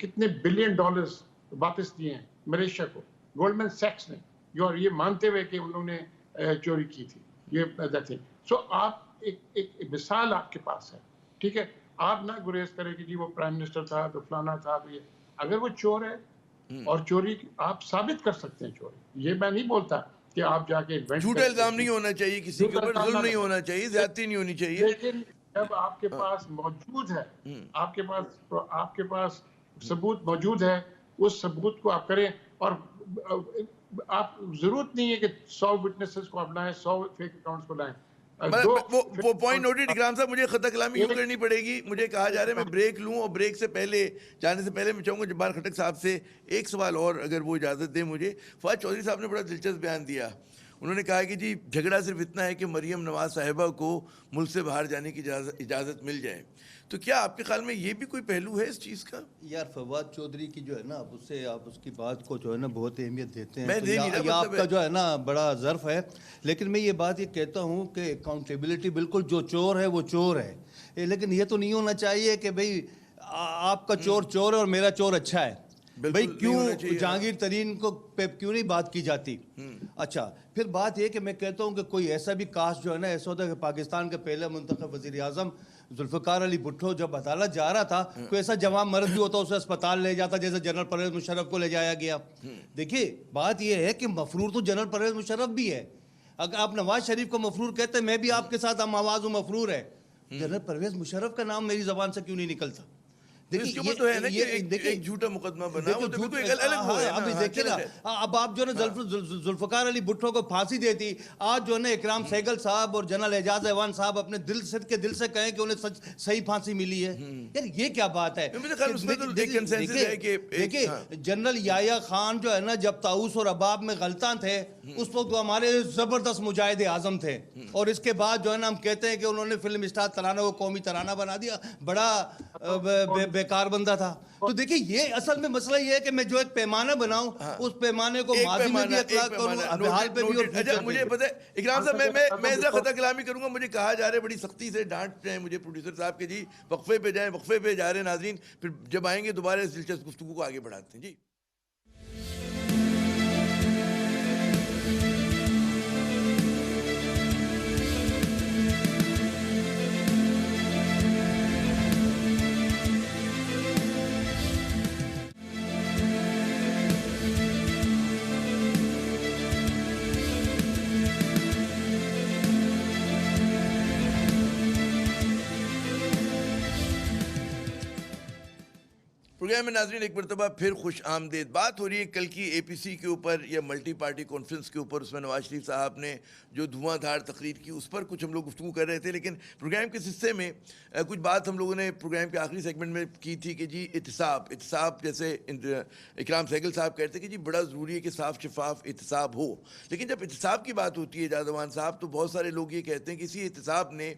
کتنے بلین ڈالرز واپس دیے ہیں ملیشیا کو, گولڈمن سیکس نے, اور یہ مانتے ہوئے کہ انہوں نے چوری کی تھی. یہ سو آپ ایک مثال آپ کے پاس ہے. ٹھیک ہے, آپ نہ گریز کریں کہ جی وہ پرائم منسٹر تھا تو فلانا تھا تو یہ. اگر وہ چور ہے اور چوری آپ ثابت کر سکتے ہیں چوری, یہ میں نہیں بولتا کہ آپ جا کے جھوٹا الزام نہیں ہونا چاہیے, کسی کے اوپر ظلم نہیں ہونا چاہیے, زیادتی نہیں ہونی چاہیے. لیکن جب آپ کے پاس موجود ہے, آپ کے پاس ثبوت موجود ہے, اس ثبوت کو آپ کریں. اور آپ ضرورت نہیں ہے کہ 100 وٹنسز کو آپ لائیں, 100 فیک اکاؤنٹس کو لائیں. وہ پوائنٹ نوٹڈ. اکرام صاحب مجھے خطہ کلامی یوں کرنی پڑے گی, مجھے کہا جا رہا ہے میں بریک لوں, اور بریک سے پہلے جانے سے پہلے میں چاہوں گا جبار کھٹک صاحب سے ایک سوال اور اگر وہ اجازت دیں مجھے. فواد چودھری صاحب نے بڑا دلچسپ بیان دیا. انہوں نے کہا کہ جی جھگڑا صرف اتنا ہے کہ مریم نواز صاحبہ کو ملک سے باہر جانے کی اجازت مل جائے. تو کیا آپ کے خیال میں یہ بھی کوئی پہلو ہے اس چیز کا؟ یار فواد چودھری کی جو ہے نا, اس سے آپ اس کی بات کو جو ہے نا بہت اہمیت دیتے ہیں, یہ آپ کا جو ہے نا بڑا ظرف ہے. لیکن میں یہ بات یہ کہتا ہوں کہ اکاؤنٹیبلٹی بالکل, جو چور ہے وہ چور ہے, لیکن یہ تو نہیں ہونا چاہیے کہ بھئی آپ کا چور چور ہے اور میرا چور اچھا ہے. بھئی کیوں جہانگیر ترین کو پہ کیوں نہیں بات کی جاتی؟ اچھا پھر بات یہ کہ میں کہتا ہوں کہ کوئی ایسا بھی کاسٹ جو ہے نا, ایسا ہوتا ہے کہ پاکستان کے پہلے منتخب وزیر اعظم ذوالفقار علی بھٹو جب عدالت جا رہا تھا, کوئی ایسا جوان مرد بھی ہوتا اسے اسپتال لے جاتا جیسے جنرل پرویز مشرف کو لے جایا گیا. دیکھیے بات یہ ہے کہ مفرور تو جنرل پرویز مشرف بھی ہے. اگر آپ نواز شریف کو مفرور کہتے ہیں, میں بھی آپ کے ساتھ ہم آواز ہوں, مفرور ہے. جنرل پرویز مشرف کا نام میری زبان سے کیوں نہیں نکلتا؟ جھوٹا مقدمہ بنا, اب دیکھیے نا, اب آپ جو ہے نا ذوالفقار علی بھٹو کو پھانسی دیتی, آج جو ہے نا اکرام سہگل صاحب اور جنرل اعجاز ایوان صاحب اپنے دل سے کہیں کہ انہیں صحیح پھانسی ملی ہے. یار یہ کیا بات ہے؟ دیکھیے جنرل یحییٰ خان جو ہے نا جب طاؤس اور رباب میں غلطاں تھے, اس وقت وہ ہمارے زبردست مجاہد اعظم تھے, اور اس کے بعد جو ہے نا ہم کہتے ہیں کہ انہوں نے فلم اسٹار ترانہ کو قومی ترانہ بنا دیا, بڑا بیکار بندہ تھا. تو دیکھیں یہ اصل میں مسئلہ یہ ہے کہ میں جو ایک پیمانہ بناؤں, اس پیمانے کو ماضی میں بھی اطلاق کروں, اب حال پہ بھی. اچھا مجھے پتہ ہے اکرام صاحب, میں ذرا خطہ کلامی کروں گا. مجھے کہا جا رہا ہے بڑی سختی سے ڈانٹ رہے ہیں مجھے پروڈیوسر صاحب کہ جی وقفے پہ جائیں, وقفے پہ جا رہے ہیں ناظرین, پھر جب آئیں گے دوبارہ اس دلچسپ گفتگو کو آگے بڑھاتے ہیں. جی پروگرام میں ناظرین ایک مرتبہ پھر خوش آمدید. بات ہو رہی ہے کل کی اے پی سی کے اوپر یا ملٹی پارٹی کانفرنس کے اوپر. اس میں نواز شریف صاحب نے جو دھواں دھار تقریر کی اس پر کچھ ہم لوگ گفتگو کر رہے تھے, لیکن پروگرام کے حصے میں کچھ بات ہم لوگوں نے پروگرام کے آخری سیگمنٹ میں کی تھی کہ جی احتساب جیسے اکرام سہگل صاحب کہتے کہ جی بڑا ضروری ہے کہ صاف شفاف احتساب ہو. لیکن جب احتساب کی بات ہوتی ہے جادوان صاحب, تو بہت سارے لوگ یہ کہتے ہیں کہ اسی احتساب نے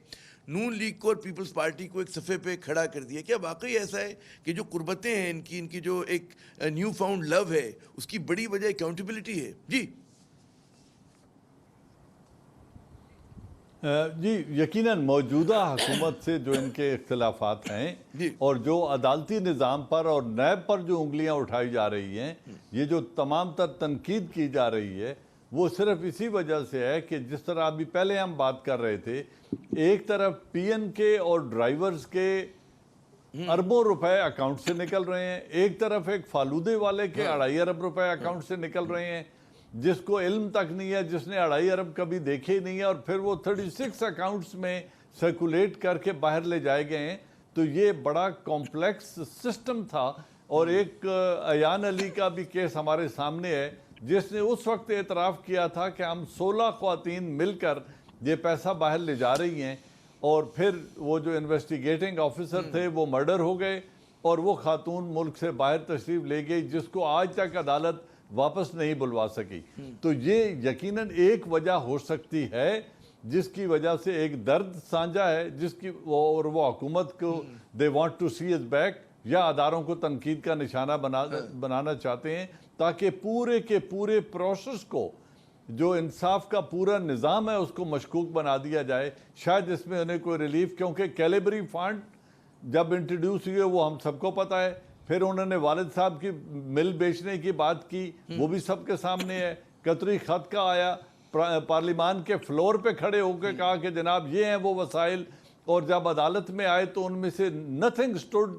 نون لیگ کو اور پیپلز پارٹی کو ایک صفحے پہ کھڑا کر دیا. کیا واقعی ایسا ہے کہ جو قربتیں ہیں ان کی جو ایک نیو فاؤنڈ لو ہے, اس کی بڑی وجہ اکاؤنٹیبلٹی ہے؟ جی یقیناً موجودہ حکومت سے جو ان کے اختلافات ہیں اور جو عدالتی نظام پر اور نیب پر جو انگلیاں اٹھائی جا رہی ہیں, یہ جو تمام تر تنقید کی جا رہی ہے وہ صرف اسی وجہ سے ہے کہ جس طرح ابھی پہلے ہم بات کر رہے تھے، ایک طرف پی این کے اور ڈرائیورز کے اربوں روپے اکاؤنٹ سے نکل رہے ہیں، ایک طرف ایک فالودے والے کے 2.5 ارب روپے اکاؤنٹ سے نکل رہے ہیں، جس کو علم تک نہیں ہے، جس نے 2.5 ارب کبھی دیکھے نہیں ہے، اور پھر وہ 36 اکاؤنٹس میں سرکولیٹ کر کے باہر لے جائے گئے ہیں۔ تو یہ بڑا کمپلیکس سسٹم تھا، اور ایک ایان علی کا بھی کیس ہمارے سامنے ہے جس نے اس وقت اعتراف کیا تھا کہ ہم 16 خواتین مل کر یہ پیسہ باہر لے جا رہی ہیں، اور پھر وہ جو انویسٹیگیٹنگ آفیسر تھے وہ مرڈر ہو گئے، اور وہ خاتون ملک سے باہر تشریف لے گئی جس کو آج تک عدالت واپس نہیں بلوا سکی۔ تو یہ یقیناً ایک وجہ ہو سکتی ہے جس کی وجہ سے ایک درد سانجا ہے، جس کی اور وہ حکومت کو they want to see us back، یا اداروں کو تنقید کا نشانہ بنانا چاہتے ہیں، تاکہ پورے کے پورے پروسیس کو، جو انصاف کا پورا نظام ہے، اس کو مشکوک بنا دیا جائے۔ شاید اس میں انہیں کوئی ریلیف، کیونکہ کیلیبری فنڈ جب انٹروڈیوس ہوئے وہ ہم سب کو پتہ ہے، پھر انہوں نے والد صاحب کی مل بیچنے کی بات کی، وہ بھی سب کے سامنے ہے۔ قطری خط کا آیا، پارلیمان کے فلور پہ کھڑے ہو کے کہا کہ جناب یہ ہیں وہ وسائل، اور جب عدالت میں آئے تو ان میں سے nothing stood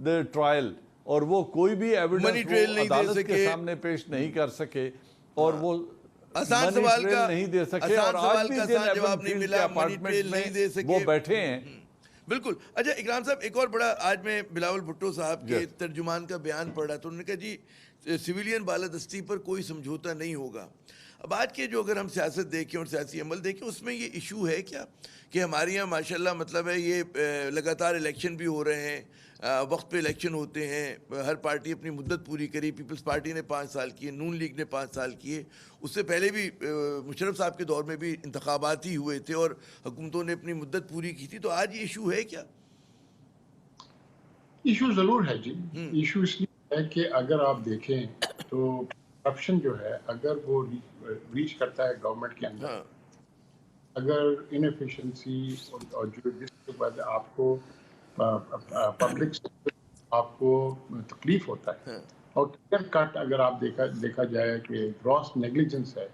the trial، اور وہ کوئی بھی ایویڈنس عدالت کے سامنے پیش نہیں کر سکے، اور وہ آسان سوال کا نہیں دے سکے، اور آج بھی جن جواب نہیں ملا، منی ٹریل نہیں دے سکے، وہ بیٹھے ہیں۔ بالکل۔ اچھا اکرام صاحب، ایک اور بڑا، آج میں بلاول بھٹو صاحب کے ترجمان کا بیان پڑھ رہا تو انہوں نے کہا جی سویلین بالادستی پر کوئی سمجھوتا نہیں ہوگا۔ اب آج کے جو اگر ہم سیاست دیکھیں اور سیاسی عمل دیکھیں، اس میں یہ ایشو ہے کیا کہ ہمارے یہاں ماشاءاللہ مطلب ہے یہ لگاتار الیکشن بھی ہو رہے ہیں، وقت پہ الیکشن ہوتے ہیں، ہر پارٹی اپنی مدت پوری کری، پیپلز پارٹی نے 5 سال کیے، نون لیگ نے 5 سال کیے، اس سے پہلے بھی مشرف صاحب کے دور میں بھی انتخابات ہی ہوئے تھے اور حکومتوں نے اپنی مدت پوری کی تھی۔ تو آج یہ ایشو ہے کیا؟ ایشو ضرور ہے جی، ایشو اس لیے ہے کہ اگر آپ دیکھیں تو کرپشن جو ہے اگر وہ ریچ کرتا ہے گورنمنٹ کے اندر، اگر انیفیشنسی اور جو جس کے بعد آپ کو پبلک آپ کو تکلیف ہوتا ہے، اور کلیئر کٹ اگر آپ دیکھا جائے کہ گراس نیگلیجنس ہے،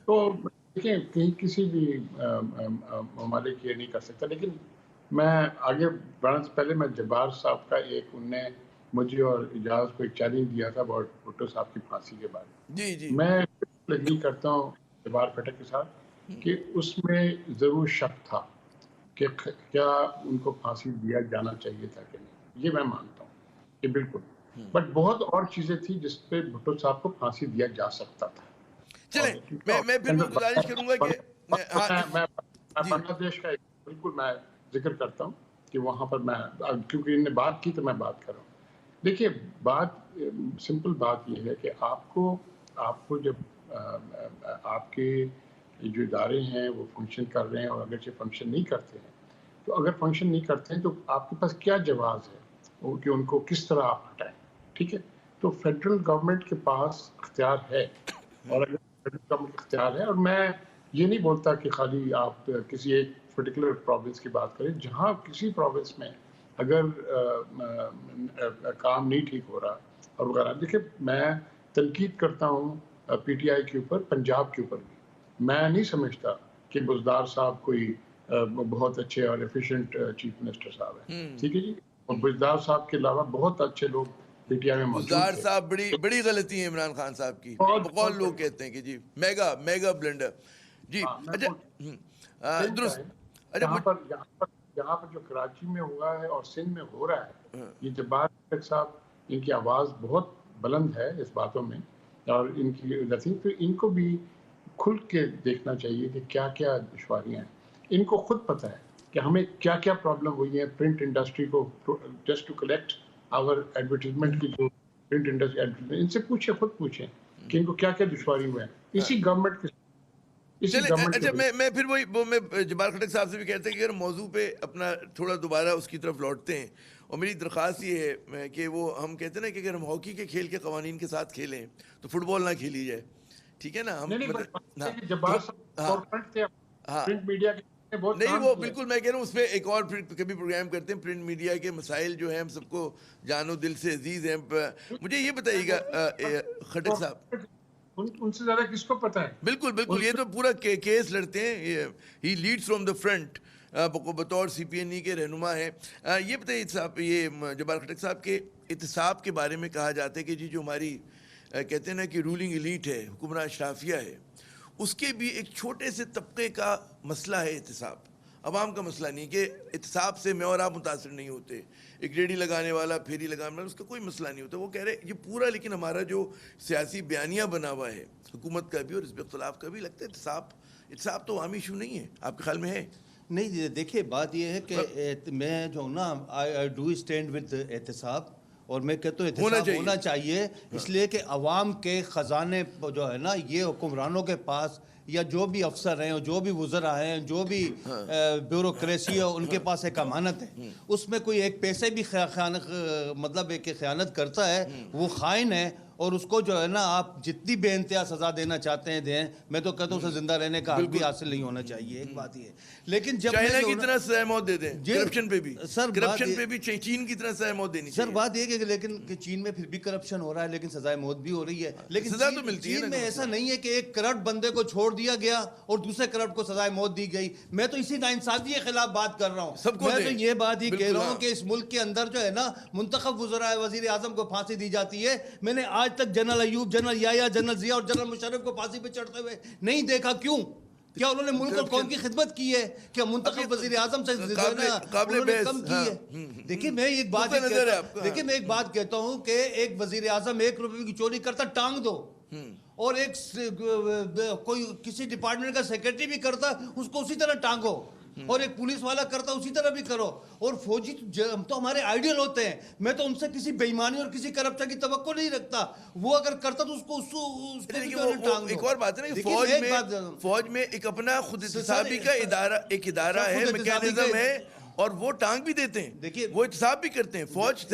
تو دیکھیں کہیں کسی بھی ممالک یہ نہیں کر سکتا۔ لیکن میں آگے بڑھنے سے پہلے میں جبار صاحب کا انہوں نے مجھے اور اجاز کو ایک چیلنج دیا تھا بھٹو صاحب کی پھانسی کے بعد۔ میں اگری کرتا ہوں جبار کھٹک کے ساتھ کہ اس میں ضرور شک تھا کہ کیا ان کو پھانسی دیا جانا چاہیے تھا کہ نہیں، یہ میں مانتا ہوں کہ بالکل، بٹ بہت اور چیزیں تھیں جس پہ بھٹو صاحب کو پھانسی دیا جا سکتا تھا۔ چلیں میں پھر گزارش کروں گا کہ میں بنگلہ دیش کا بالکل میں ذکر کرتا ہوں کہ وہاں پر میں، کیونکہ انہوں نے بات کی تو میں بات کر رہا ہوں۔ دیکھیے بات سمپل بات یہ ہے کہ آپ کو جب آپ کے جو ادارے ہیں وہ فنکشن کر رہے ہیں، اور اگرچہ فنکشن نہیں کرتے ہیں، تو اگر فنکشن نہیں کرتے ہیں تو آپ کے پاس کیا جواز ہے کہ ان کو کس طرح آپ ہٹائیں، ٹھیک ہے؟ تو فیڈرل گورنمنٹ کے پاس اختیار ہے، اور اگر فیڈرل گورنمنٹ اختیار ہے، اور میں یہ نہیں بولتا کہ خالی آپ کسی ایک پرٹیکولر پروونس کی بات کریں، جہاں کسی پروونس میں اگر کام نہیں ٹھیک ہو رہا اور وغیرہ۔ دیکھیں میں تنقید کرتا ہوں پی ٹی آئی کے اوپر، پنجاب کے اوپر بھی، میں نہیں سمجھتا کہ بزدار صاحب کوئی بہت اچھے اور ایفیشینٹ چیف منسٹر صاحب ہیں، ٹھیک ہے جی، اور بزدار صاحب کے علاوہ بہت اچھے لوگ پی ٹی آئی میں موجود بزدار صاحب بڑی غلطی ہے عمران خان صاحب کی، بقول لوگ کہتے ہیں کہ جی میگا بلنڈر جی۔ اچھا درست۔ یہاں پر جو کراچی میں ہوا ہے اور سندھ میں ہو رہا ہے، یہ جبار کھٹک صاحب، ان کی آواز بہت بلند ہے اس باتوں میں، اور ان کی تو ان کو بھی کھل کے دیکھنا چاہیے کہ کیا کیا دشواریاں ہیں۔ ان کو خود پتہ ہے کہ ہمیں کیا کیا پرابلم ہوئی ہیں پرنٹ انڈسٹری کو، just to collect our advertisement کی جو پرنٹ انڈسٹری، ان سے خود پوچھیں کہ ان کو کیا کیا دشواری ہوئے ہیں اسی گورنمنٹ کے۔ اچھا میں پھر میں جبار کھٹک صاحب سے بھی کہتے ہیں کہ اگر موضوع پہ اپنا تھوڑا دوبارہ اس کی طرف لوٹتے ہیں، اور میری درخواست یہ ہے کہ وہ ہم کہتے ہیں نا کہ اگر ہم ہاکی کے کھیل کے قوانین کے ساتھ کھیلیں تو فٹ بال نہ کھیلی جائے، ٹھیک ہے نا؟ ہم جبار صاحب پرنٹ میڈیا نہیں وہ بالکل میں کہہ رہا ہوں اس پہ ایک اور پھر کبھی پروگرام کرتے ہیں. پرنٹ میڈیا کے مسائل جو ہیں ہم سب کو جان و دل سے عزیز ہیں. مجھے یہ بتائیے گا خٹک صاحب, ان سے زیادہ کس کو پتہ ہے؟ بالکل بالکل, یہ تو پورا کیس لڑتے ہیں. ہی لیڈس فرام دا فرنٹ بطور سی پی این ای کے رہنما ہیں. یہ بتائیے صاحب, یہ جبار خٹک صاحب کے احتساب کے بارے میں کہا جاتا ہے کہ جی جو ہماری کہتے ہیں نا کہ رولنگ ایلیٹ ہے, حکمراں اشرافیہ ہے, اس کے بھی ایک چھوٹے سے طبقے کا مسئلہ ہے احتساب, عوام کا مسئلہ نہیں کہ احتساب سے میں اور آپ متاثر نہیں ہوتے. ایک ریڈی لگانے والا, پھیری لگانے والا, اس کا کوئی مسئلہ نہیں ہوتا. وہ کہہ رہے یہ پورا لیکن ہمارا جو سیاسی بیانیہ بنا ہوا ہے حکومت کا بھی اور حزب اختلاف کا بھی, لگتا ہے احتساب تو عوامی ایشو نہیں ہے. آپ کے خیال میں ہے؟ نہیں دیکھیے بات یہ ہے کہ میں جو ہوں نا آئی ڈو اسٹینڈ ود احتساب, اور میں کہتا ہوں احتساب ہونا چاہیے, اس لیے کہ عوام کے خزانے جو ہے نا یہ حکمرانوں کے پاس, یا جو بھی افسر ہیں, جو بھی وزراء ہیں, جو بھی بیوروکریسی ہے, ان کے پاس ایک امانت ہے. اس میں کوئی ایک پیسے بھی مطلب ایک خیانت کرتا ہے وہ خائن ہے, اور اس کو جو ہے نا آپ جتنی بے انتہا سزا دینا چاہتے ہیں دیں. میں تو کہتا ہوں اسے زندہ رہنے کا حق بھی حاصل نہیں ہونا چاہیے. ایک بات یہ ہے, لیکن جب چائنا کی طرح سزائے موت دے دیں, کرپشن پہ بھی, کرپشن پہ بھی چین کی طرح سزائے موت دینی چاہیے. سر بات یہ کہ لیکن کہ چین میں پھر بھی کرپشن ہو رہا ہے, لیکن سزائے موت بھی ہو رہی ہے. لیکن سزا تو ملتی ہے. چین میں ایسا نہیں ہے کہ ایک کرپٹ بندے کو چھوڑ دیا گیا اور دوسرے کرپٹ کو سزائے موت دی گئی. میں تو اسی ناانصافی کے خلاف بات کر رہا ہوں. میں تو یہ بات ہی کہہ رہا ہوں کہ اس ملک کے اندر جو ہے نا منتخب وزراء وزیر اعظم کو پھانسی دی جاتی ہے. میں نے آج تک جنرل ایوب, جنرل یحییٰ, جنرل ضیاء اور جنرل مشرف کو پھانسی پہ چڑھتے ہوئے نہیں دیکھا. کیوں؟ کیا انہوں نے ملک اور قوم کی خدمت کی ہے؟ کیا منتخب وزیر اعظم سے انہوں نے کم کی ہے؟ دیکھیے میں ایک بات کہتا ہوں کہ ایک وزیر اعظم 1 روپے کی چوری کرتا ٹانگ دو, اور ایک کوئی کسی ڈپارٹمنٹ کا سیکرٹری بھی کرتا اس کو اسی طرح ٹانگو, اور ایک پولیس والا کرتا اسی طرح بھی کرو. اور فوجی تو ہمارے آئیڈیل ہوتے ہیں. میں تو ان سے کسی بےایمانی اور کسی کرپشن کی توقع نہیں رکھتا. وہ اگر کرتا تو اس کو ایک اور بات ہے نا, فوج میں ایک اپنا خود احتسابی کا ادارہ ہے, میکینزم ہے, اور وہ ٹانگ بھی دیتے ہیں. دیکھیے وہ احتساب بھی کرتے ہیں. فوج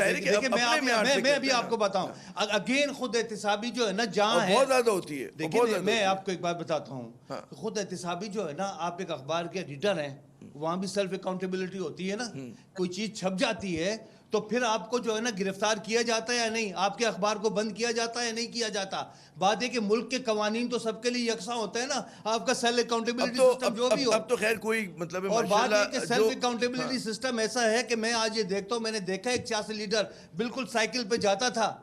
میں ابھی آپ کو بتاؤں اگین خود احتسابی جو ہے نا جہاں بہت زیادہ ہوتی ہے. دیکھیے میں آپ کو ایک بات بتاتا ہوں, خود احتسابی جو ہے نا, آپ ایک اخبار کے ایڈیٹر ہیں, وہاں بھی سیلف اکاؤنٹیبلٹی ہوتی ہے نا. کوئی چیز چھپ جاتی ہے تو پھر آپ کو جو ہے نا گرفتار کیا جاتا ہے یا نہیں, آپ کے اخبار کو بند کیا جاتا ہے یا نہیں کیا جاتا. بات ہے کہ ملک کے قوانین تو سب کے لیے یکساں ہوتے ہیں نا. آپ کا سیلف اکاؤنٹیبلٹی سسٹم جو بھی ہو, اب تو خیر کوئی مطلب ہے. اور بات ہے کہ سیلف اکاؤنٹیبلٹی سسٹم ایسا ہے کہ میں آج یہ دیکھتا ہوں, میں نے دیکھا ایک سیاسی لیڈر بالکل سائیکل پہ جاتا تھا,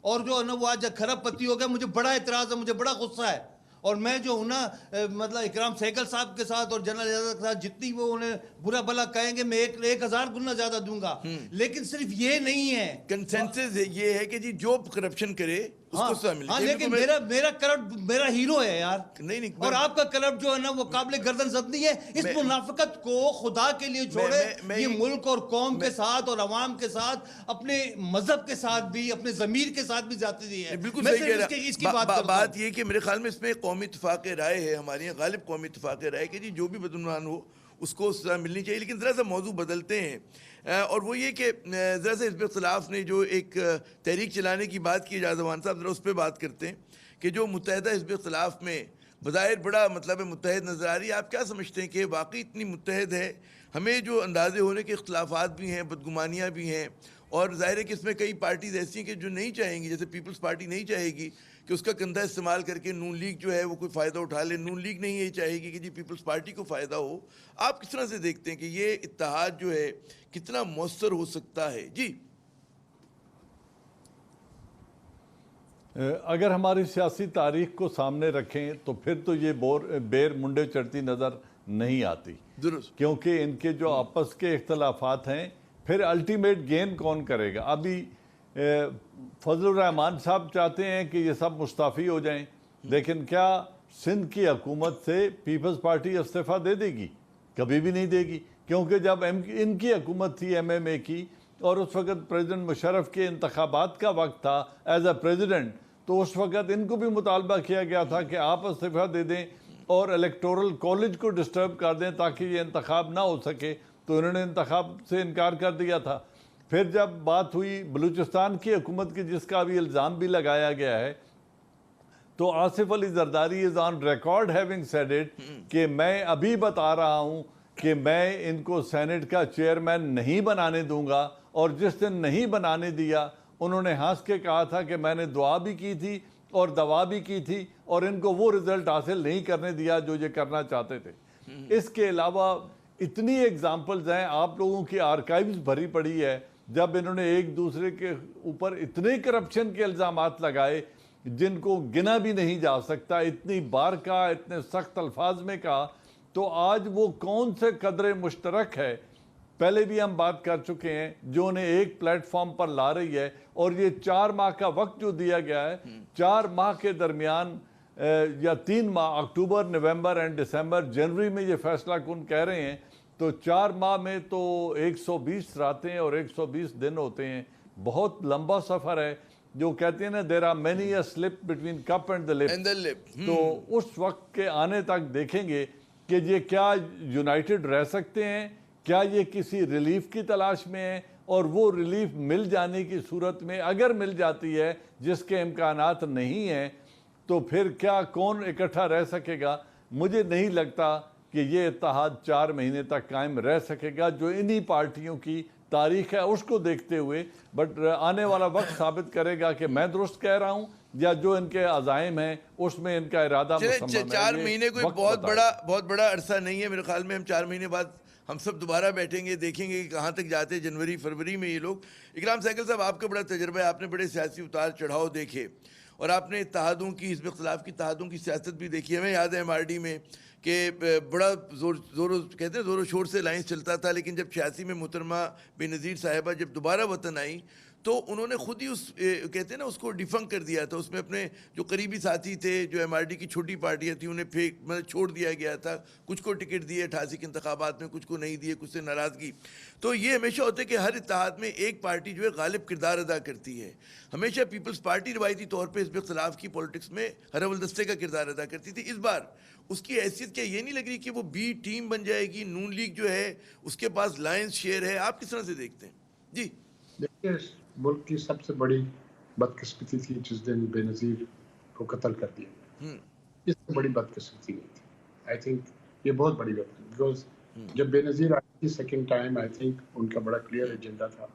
اور جو ہے نا وہ آج کھرب پتی ہو گیا. مجھے بڑا اعتراض ہے, مجھے بڑا غصہ ہے. اور میں جو ہوں نا مطلب اکرام سہگل صاحب کے ساتھ اور جنرل اعجاز کے ساتھ جتنی وہ انہیں برا بھلا کہیں گے میں 1000 گنا زیادہ دوں گا. لیکن صرف یہ نہیں ہے, کنسنسس یہ ہے کہ جی جو کرپشن کرے اس کو سزا ملے. لیکن میرا کرپٹ میرا ہیرو ہے یار, اور آپ کا کرپٹ جو ہے نا وہ قابل گردن زد نہیں ہے. اس منافقت کو خدا کے لیے چھوڑے. یہ ملک اور قوم کے ساتھ اور عوام کے ساتھ, اپنے مذہب کے ساتھ بھی, اپنے ضمیر کے ساتھ بھی زیادتی ہے. بالکل صحیح کہہ رہا. بات یہ کہ میرے خیال میں اس میں قومی اتفاق رائے ہے, ہماری یہاں غالب قومی اتفاق رائے کہ جی جو بھی بدعنوان ہو اس کو سزا ملنی چاہیے. لیکن ذرا سا موضوع بدلتے ہیں, اور وہ یہ کہ ذرا سا حزب اختلاف نے جو ایک تحریک چلانے کی بات کی, جازوان صاحب ذرا اس پہ بات کرتے ہیں کہ جو متحدہ حزب اختلاف میں بظاہر بڑا مطلب متحد نظر آ رہی ہے. آپ کیا سمجھتے ہیں کہ واقعی اتنی متحد ہے؟ ہمیں جو اندازے ہونے کے اختلافات بھی ہیں, بدگمانیاں بھی ہیں, اور ظاہر ہے کہ اس میں کئی پارٹیز ایسی ہیں کہ جو نہیں چاہیں گی, جیسے پیپلز پارٹی نہیں چاہے گی کہ اس کا کندھا استعمال کر کے نون لیگ جو ہے وہ کوئی فائدہ اٹھا لے. نون لیگ نہیں یہ چاہے گی کہ جی پیپلز پارٹی کو فائدہ ہو. آپ کس طرح سے دیکھتے ہیں کہ یہ اتحاد جو ہے کتنا مؤثر ہو سکتا ہے؟ جی اگر ہماری سیاسی تاریخ کو سامنے رکھیں تو پھر تو یہ بیر منڈے چڑھتی نظر نہیں آتی. درست, کیونکہ ان کے جو آپس کے اختلافات ہیں, پھر الٹیمیٹ گین کون کرے گا؟ ابھی فضل الرحمان صاحب چاہتے ہیں کہ یہ سب مستعفی ہو جائیں, لیکن کیا سندھ کی حکومت سے پیپلز پارٹی استعفیٰ دے دے گی؟ کبھی بھی نہیں دے گی. کیونکہ جب ان کی حکومت تھی MMA کی, اور اس وقت پریزیڈنٹ مشرف کے انتخابات کا وقت تھا ایز اے پریزیڈنٹ, تو اس وقت ان کو بھی مطالبہ کیا گیا تھا کہ آپ استعفیٰ دے دیں اور الیکٹورل کالج کو ڈسٹرب کر دیں تاکہ یہ انتخاب نہ ہو سکے. تو انہوں نے انتخاب سے انکار کر دیا تھا. پھر جب بات ہوئی بلوچستان کی حکومت کی, جس کا ابھی الزام بھی لگایا گیا ہے, تو Asif Ali Zardari is on record having said it کہ میں ابھی بتا رہا ہوں کہ میں ان کو سینٹ کا چیئرمین نہیں بنانے دوں گا، اور جس دن نہیں بنانے دیا انہوں نے ہنس کے کہا تھا کہ میں نے دعا بھی کی تھی اور دوا بھی کی تھی اور ان کو وہ رزلٹ حاصل نہیں کرنے دیا جو یہ کرنا چاہتے تھے۔ اس کے علاوہ اتنی ایگزامپلز ہیں، آپ لوگوں کی آرکائیوز بھری پڑی ہے، جب انہوں نے ایک دوسرے کے اوپر اتنے کرپشن کے الزامات لگائے جن کو گنا بھی نہیں جا سکتا، اتنی بار کہا، اتنے سخت الفاظ میں کہا، تو آج وہ کون سے قدر مشترک ہے، پہلے بھی ہم بات کر چکے ہیں، جو انہیں ایک پلیٹ فارم پر لا رہی ہے۔ اور یہ 4 ماہ کا وقت جو دیا گیا ہے، 4 ماہ کے درمیان یا 3 ماہ، اکتوبر، نومبر اینڈ دسمبر، جنوری میں یہ فیصلہ کن کہہ رہے ہیں، تو 4 ماہ میں تو 120 راتیں اور 120 دن ہوتے ہیں، بہت لمبا سفر ہے۔ جو کہتے ہیں نا there are many a slip between cup and the lip، تو اس وقت کے آنے تک دیکھیں گے کہ یہ کیا یونائٹڈ رہ سکتے ہیں، کیا یہ کسی ریلیف کی تلاش میں ہیں، اور وہ ریلیف مل جانے کی صورت میں اگر مل جاتی ہے، جس کے امکانات نہیں ہیں، تو پھر کیا کون اکٹھا رہ سکے گا؟ مجھے نہیں لگتا کہ یہ اتحاد 4 مہینے تک قائم رہ سکے گا، جو انہی پارٹیوں کی تاریخ ہے اس کو دیکھتے ہوئے۔ بٹ آنے والا وقت ثابت کرے گا کہ میں درست کہہ رہا ہوں یا جو ان کے عزائم ہیں اس میں ان کا ارادہ مسمم ہے۔ 4 مہینے کوئی بہت بڑا عرصہ نہیں ہے، میرے خیال میں ہم 4 مہینے بعد ہم سب دوبارہ بیٹھیں گے، دیکھیں گے کہ کہاں تک جاتے ہیں۔ جنوری فروری میں یہ لوگ۔ اکرام سہگل صاحب، آپ کا بڑا تجربہ ہے، آپ نے بڑے سیاسی اتار چڑھاؤ دیکھے، اور آپ نے اتحادوں کی، حزب اختلاف کی اتحادوں کی سیاست بھی دیکھی۔ ہمیں یاد ہے MRD میں کہ بڑا کہتے ہیں زور و شور سے لائنس چلتا تھا، لیکن جب 86 میں محترمہ بے نظیر صاحبہ جب دوبارہ وطن آئی تو انہوں نے خود ہی اس کہتے ہیں نا اس کو ڈیفنک کر دیا تھا۔ اس میں اپنے جو قریبی ساتھی تھے، جو MRD کی چھوٹی پارٹیاں تھیں، انہیں چھوڑ دیا گیا تھا۔ کچھ کو ٹکٹ دیے 88 کے انتخابات میں، کچھ کو نہیں دیے، کچھ سے ناراضگی۔ تو یہ ہمیشہ ہوتا ہے کہ ہر اتحاد میں ایک پارٹی جو ہے غالب کردار ادا کرتی ہے۔ ہمیشہ پیپلز پارٹی روایتی طور پہ حزب اختلاف کی پولیٹکس میں ہر اول دستے کا کردار ادا کرتی تھی۔ اس بار اس کی حیثیت کیا یہ نہیں لگ رہی کہ وہ بی ٹیم بن جائے گی؟ نون لیگ جو ہے اس کے پاس لائنس شیئر ہے، آپ کس طرح سے دیکھتے ہیں؟ جی دیکھیے، ملک کی سب سے بڑی بدقسمتی تھی جس دن بے نظیر کو قتل کر دیا۔ اس سے بڑی بدقسمتی نہیں تھی۔ آئی تھنک یہ بہت بڑی بات ہے، بیکاز جب بے نظیر آئی تھی second time, I think in کا بڑا کلیئر ایجنڈا تھا،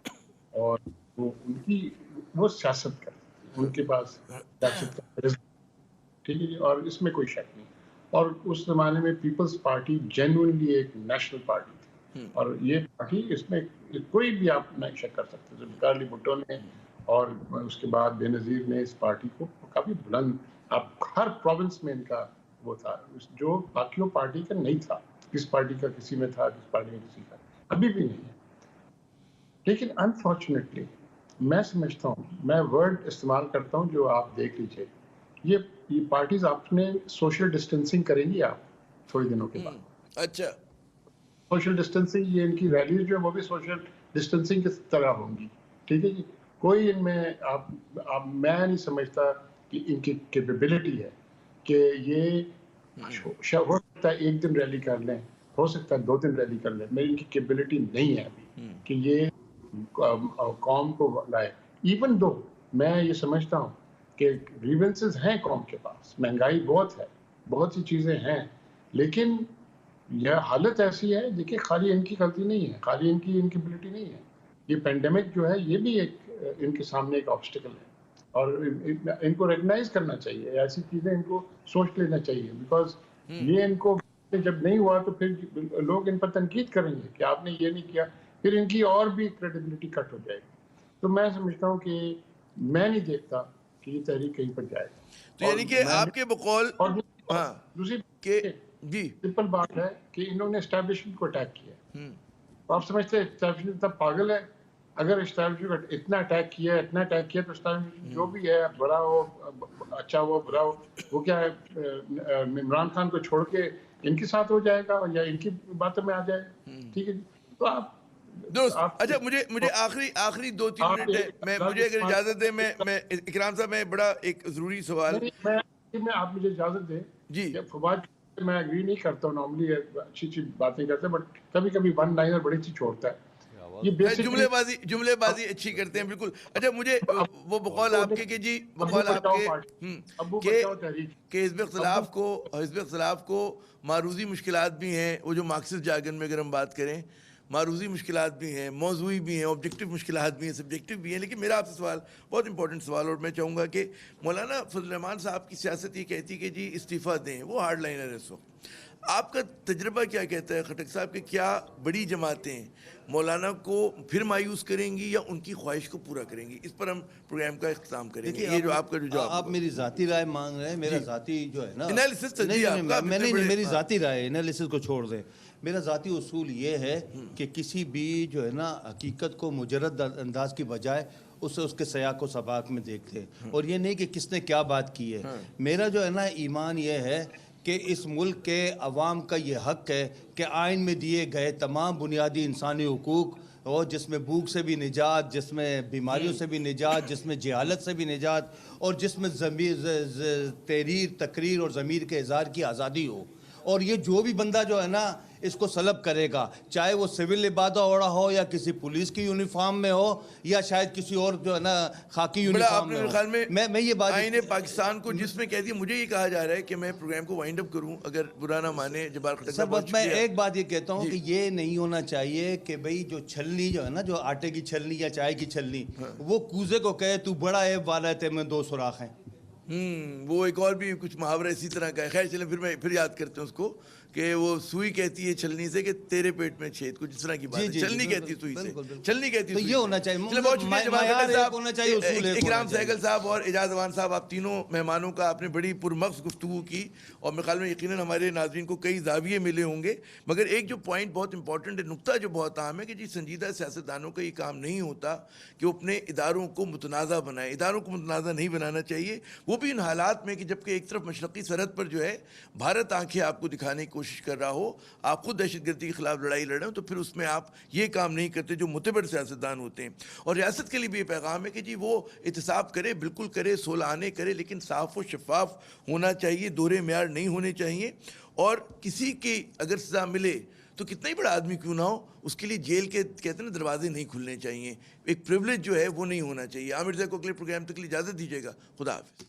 اور وہ سیاست کرتے تھے، ان کے پاس سیاست کا، ٹھیک ہے جی، اور اس میں کوئی شک نہیں۔ اور اس زمانے میں پیپلز پارٹی جینوئنلی ایک نیشنل پارٹی تھی، اور یہ پارٹی، اس میں کوئی بھی آپ نہیں شک کر سکتے تھے، کارلی بھٹو نے اور اس کے بعد بے نظیر نے اس پارٹی کو کافی بلند، آپ ہر پروونس میں ان کا وہ تھا جو باقیوں پارٹی کا نہیں تھا۔ کس پارٹی کا کسی میں تھا، کس پارٹی میں کسی کا، ابھی بھی نہیں ہے۔ لیکن انفارچونیٹلی میں سمجھتا ہوں، میں ورڈ استعمال کرتا ہوں جو آپ دیکھ لیجئے، یہ پارٹیز اپنے سوشل ڈسٹینسنگ کریں گی آپ تھوڑے دنوں کے بعد۔ اچھا، سوشل ڈسٹینسنگ، یہ ان کی ریلیز جو ہے وہ بھی سوشل ڈسٹینسنگ کی طرح ہوں گی، ٹھیک ہے جی۔ کوئی ان میں میں نہیں سمجھتا کہ ان کی کیپیبلٹی ہے کہ یہ ہو سکتا ہے 1 دن ریلی کر لیں، ہو سکتا ہے 2 دن ریلی کر لیں، میری ان کی کیپیبلٹی نہیں ہے ابھی کہ یہ قوم کو لائے۔ ایون دو میں یہ سمجھتا ہوں کہ گریونسز ہیں قوم کے پاس، مہنگائی بہت ہے، بہت سی چیزیں ہیں، لیکن یہ حالت ایسی ہے، دیکھیے خالی ان کی غلطی نہیں ہے، خالی ان کی انکیبلٹی نہیں ہے، یہ پینڈیمک جو ہے یہ بھی ایک ان کے سامنے ایک آبسٹیکل ہے، اور ان کو ریکگنائز کرنا چاہیے، ایسی چیزیں ان کو سوچ لینا چاہیے، بیکاز یہ ان کو جب نہیں ہوا تو پھر لوگ ان پر تنقید کریں گے کہ آپ نے یہ نہیں کیا، پھر ان کی اور بھی کریڈیبلٹی کٹ ہو جائے گی۔ تو میں سمجھتا ہوں کہ میں نہیں دیکھتا کہ یہ تحریک کہیں پر جائے گا۔ تو یعنی کہ آپ کے بقول دوسری جی سمپل بات ہے کہ انہوں نے اسٹیبلشمنٹ کو اٹیک کیا۔ آپ سمجھتے ہیں اسٹیبلشمنٹ اتنا پاگل ہے؟ اگر اسٹیبلشمنٹ اتنا اٹیک کیا تو اسٹیبلشمنٹ جو بھی ہے، برا ہو، اچھا ہو، برا ہو، وہ کیا ہے، عمران خان کو چھوڑ کے ان کے ساتھ ہو جائے گا یا ان کی باتوں میں آ جائے گا؟ ٹھیک ہے جی۔ تو آپ درست۔ اچھا، مجھے آخری 2-3 منٹ ہے، مجھے اگر اجازت دیں، میں اکرام صاحب میں بڑا ایک ضروری سوال، میں آپ مجھے اجازت دیں جی۔ فواد میں اگری نہیں کرتا ہوں، نارملی اچھی باتیں کرتے ہیں، بٹ کبھی کبھی ون لائنر بڑی اچھی چھوڑتا ہے۔ جملے بازی اچھی کرتے ہیں بالکل. اچھا مجھے وہ بقول آپ کے کہ جی بقول آپ کے حزب اختلاف کو معروضی مشکلات بھی ہیں. وہ جو مارکسسٹ جارگن میں اگر ہم بات کریں معروضی مشکلات بھی ہیں, موضوعی بھی ہیں, آبجیکٹو مشکلات بھی ہیں, سبجیکٹو بھی ہیں. لیکن میرا آپ سے سوال بہت امپورٹنٹ سوال, اور میں چاہوں گا کہ مولانا فضل الرحمان صاحب کی سیاست یہ کہتی کہ جی استعفیٰ دیں, وہ ہارڈ لائنر ہے اس وقت. آپ کا تجربہ کیا کہتا ہے خٹک صاحب کہ کیا بڑی جماعتیں مولانا کو پھر مایوس کریں گی یا ان کی خواہش کو پورا کریں گی؟ اس پر ہم پروگرام کا اختتام کریں گے. یہ جو آپ کا جو جواب, آپ میری ذاتی رائے مانگ رہے ہیں, میرا ذاتی جو ہے نا میری ذاتی رائے انالیسس کو چھوڑ دیں. میرا ذاتی اصول یہ ہے کہ کسی بھی جو ہے نا حقیقت کو مجرد انداز کی بجائے اسے اس کے سیاق و سباق میں دیکھتے ہیں, اور یہ نہیں کہ کس نے کیا بات کی ہے. میرا جو ہے نا ایمان یہ ہے کہ اس ملک کے عوام کا یہ حق ہے کہ آئین میں دیے گئے تمام بنیادی انسانی حقوق, اور جس میں بھوک سے بھی نجات, جس میں بیماریوں سے بھی نجات, جس میں جہالت سے بھی نجات, اور جس میں تحریر, تقریر اور ضمیر کے اظہار کی آزادی ہو. اور یہ جو بھی بندہ جو ہے نا اس کو سلب کرے گا, چاہے وہ سول لبادہ اوڑا ہو یا کسی پولیس کی یونیفارم میں ہو یا شاید کسی اور جو ہے نا خاکی یونیفارم میں ہو. میں یہ بات آئین پاکستان کو جس میں کہہ دیا, مجھے یہ کہا جا رہا ہے کہ میں پروگرام کو وائنڈ اپ کروں اگر برا نہ مانے جبار خٹک صاحب. بس میں ایک بات یہ کہتا ہوں کہ یہ نہیں ہونا چاہیے کہ بھئی جو چھلنی جو ہے نا, جو آٹے کی چھلنی یا چائے کی چھلنی, وہ کوزے کو کہے تو بڑا عیب والا ہے, تے میں 2 سوراخ ہیں. وہ ایک اور بھی کچھ محاورہ اسی طرح کا ہے. خیر چلیں میں پھر یاد کرتے ہیں اس کو کہ وہ سوئی کہتی ہے چھلنی سے کہ تیرے پیٹ میں چھید, کچھ اس طرح کی بات ہے. چھلنی کہتی ہے سوئی سے, چھلنی کہتی ہے. یہ ہونا چاہیے, بہت شکریہ اکرام سہگل صاحب اور اعجاز امان صاحب, آپ تینوں مہمانوں کا آپ نے بڑی پرمغز گفتگو کی, اور میرے خیال میں یقیناً ہمارے ناظرین کو کئی زاویے ملے ہوں گے. مگر ایک جو پوائنٹ بہت امپورٹنٹ ہے, نقطہ جو بہت اہم ہے کہ جی سنجیدہ سیاستدانوں کا یہ کام نہیں ہوتا کہ وہ اپنے اداروں کو متنازع بنائیں. اداروں کو متنازع نہیں بنانا چاہیے, وہ بھی ان حالات میں کہ جبکہ ایک طرف مشرقی سرحد پر جو ہے بھارت آنکھیں آپ کو دکھانے کی کوشش کر رہا ہو, آپ خود دہشت گردی کے خلاف لڑائی لڑ رہے ہو, تو پھر اس میں آپ یہ کام نہیں کرتے جو معتبر سیاستدان ہوتے ہیں. اور ریاست کے لیے بھی یہ پیغام ہے کہ جی وہ احتساب کرے, بالکل کرے, صلحانے کرے, لیکن صاف و شفاف ہونا چاہیے, دوہرے معیار نہیں ہونے چاہیے. اور کسی کی اگر سزا ملے تو کتنا ہی بڑا آدمی کیوں نہ ہو, اس کے لیے جیل کے کہتے ہیں نا دروازے نہیں کھلنے چاہیے, ایک پریولیج جو ہے وہ نہیں ہونا چاہیے. عامر صاحب کو اگلے پروگرام تک کے لیے اجازت دیجیے گا. خدا حافظ.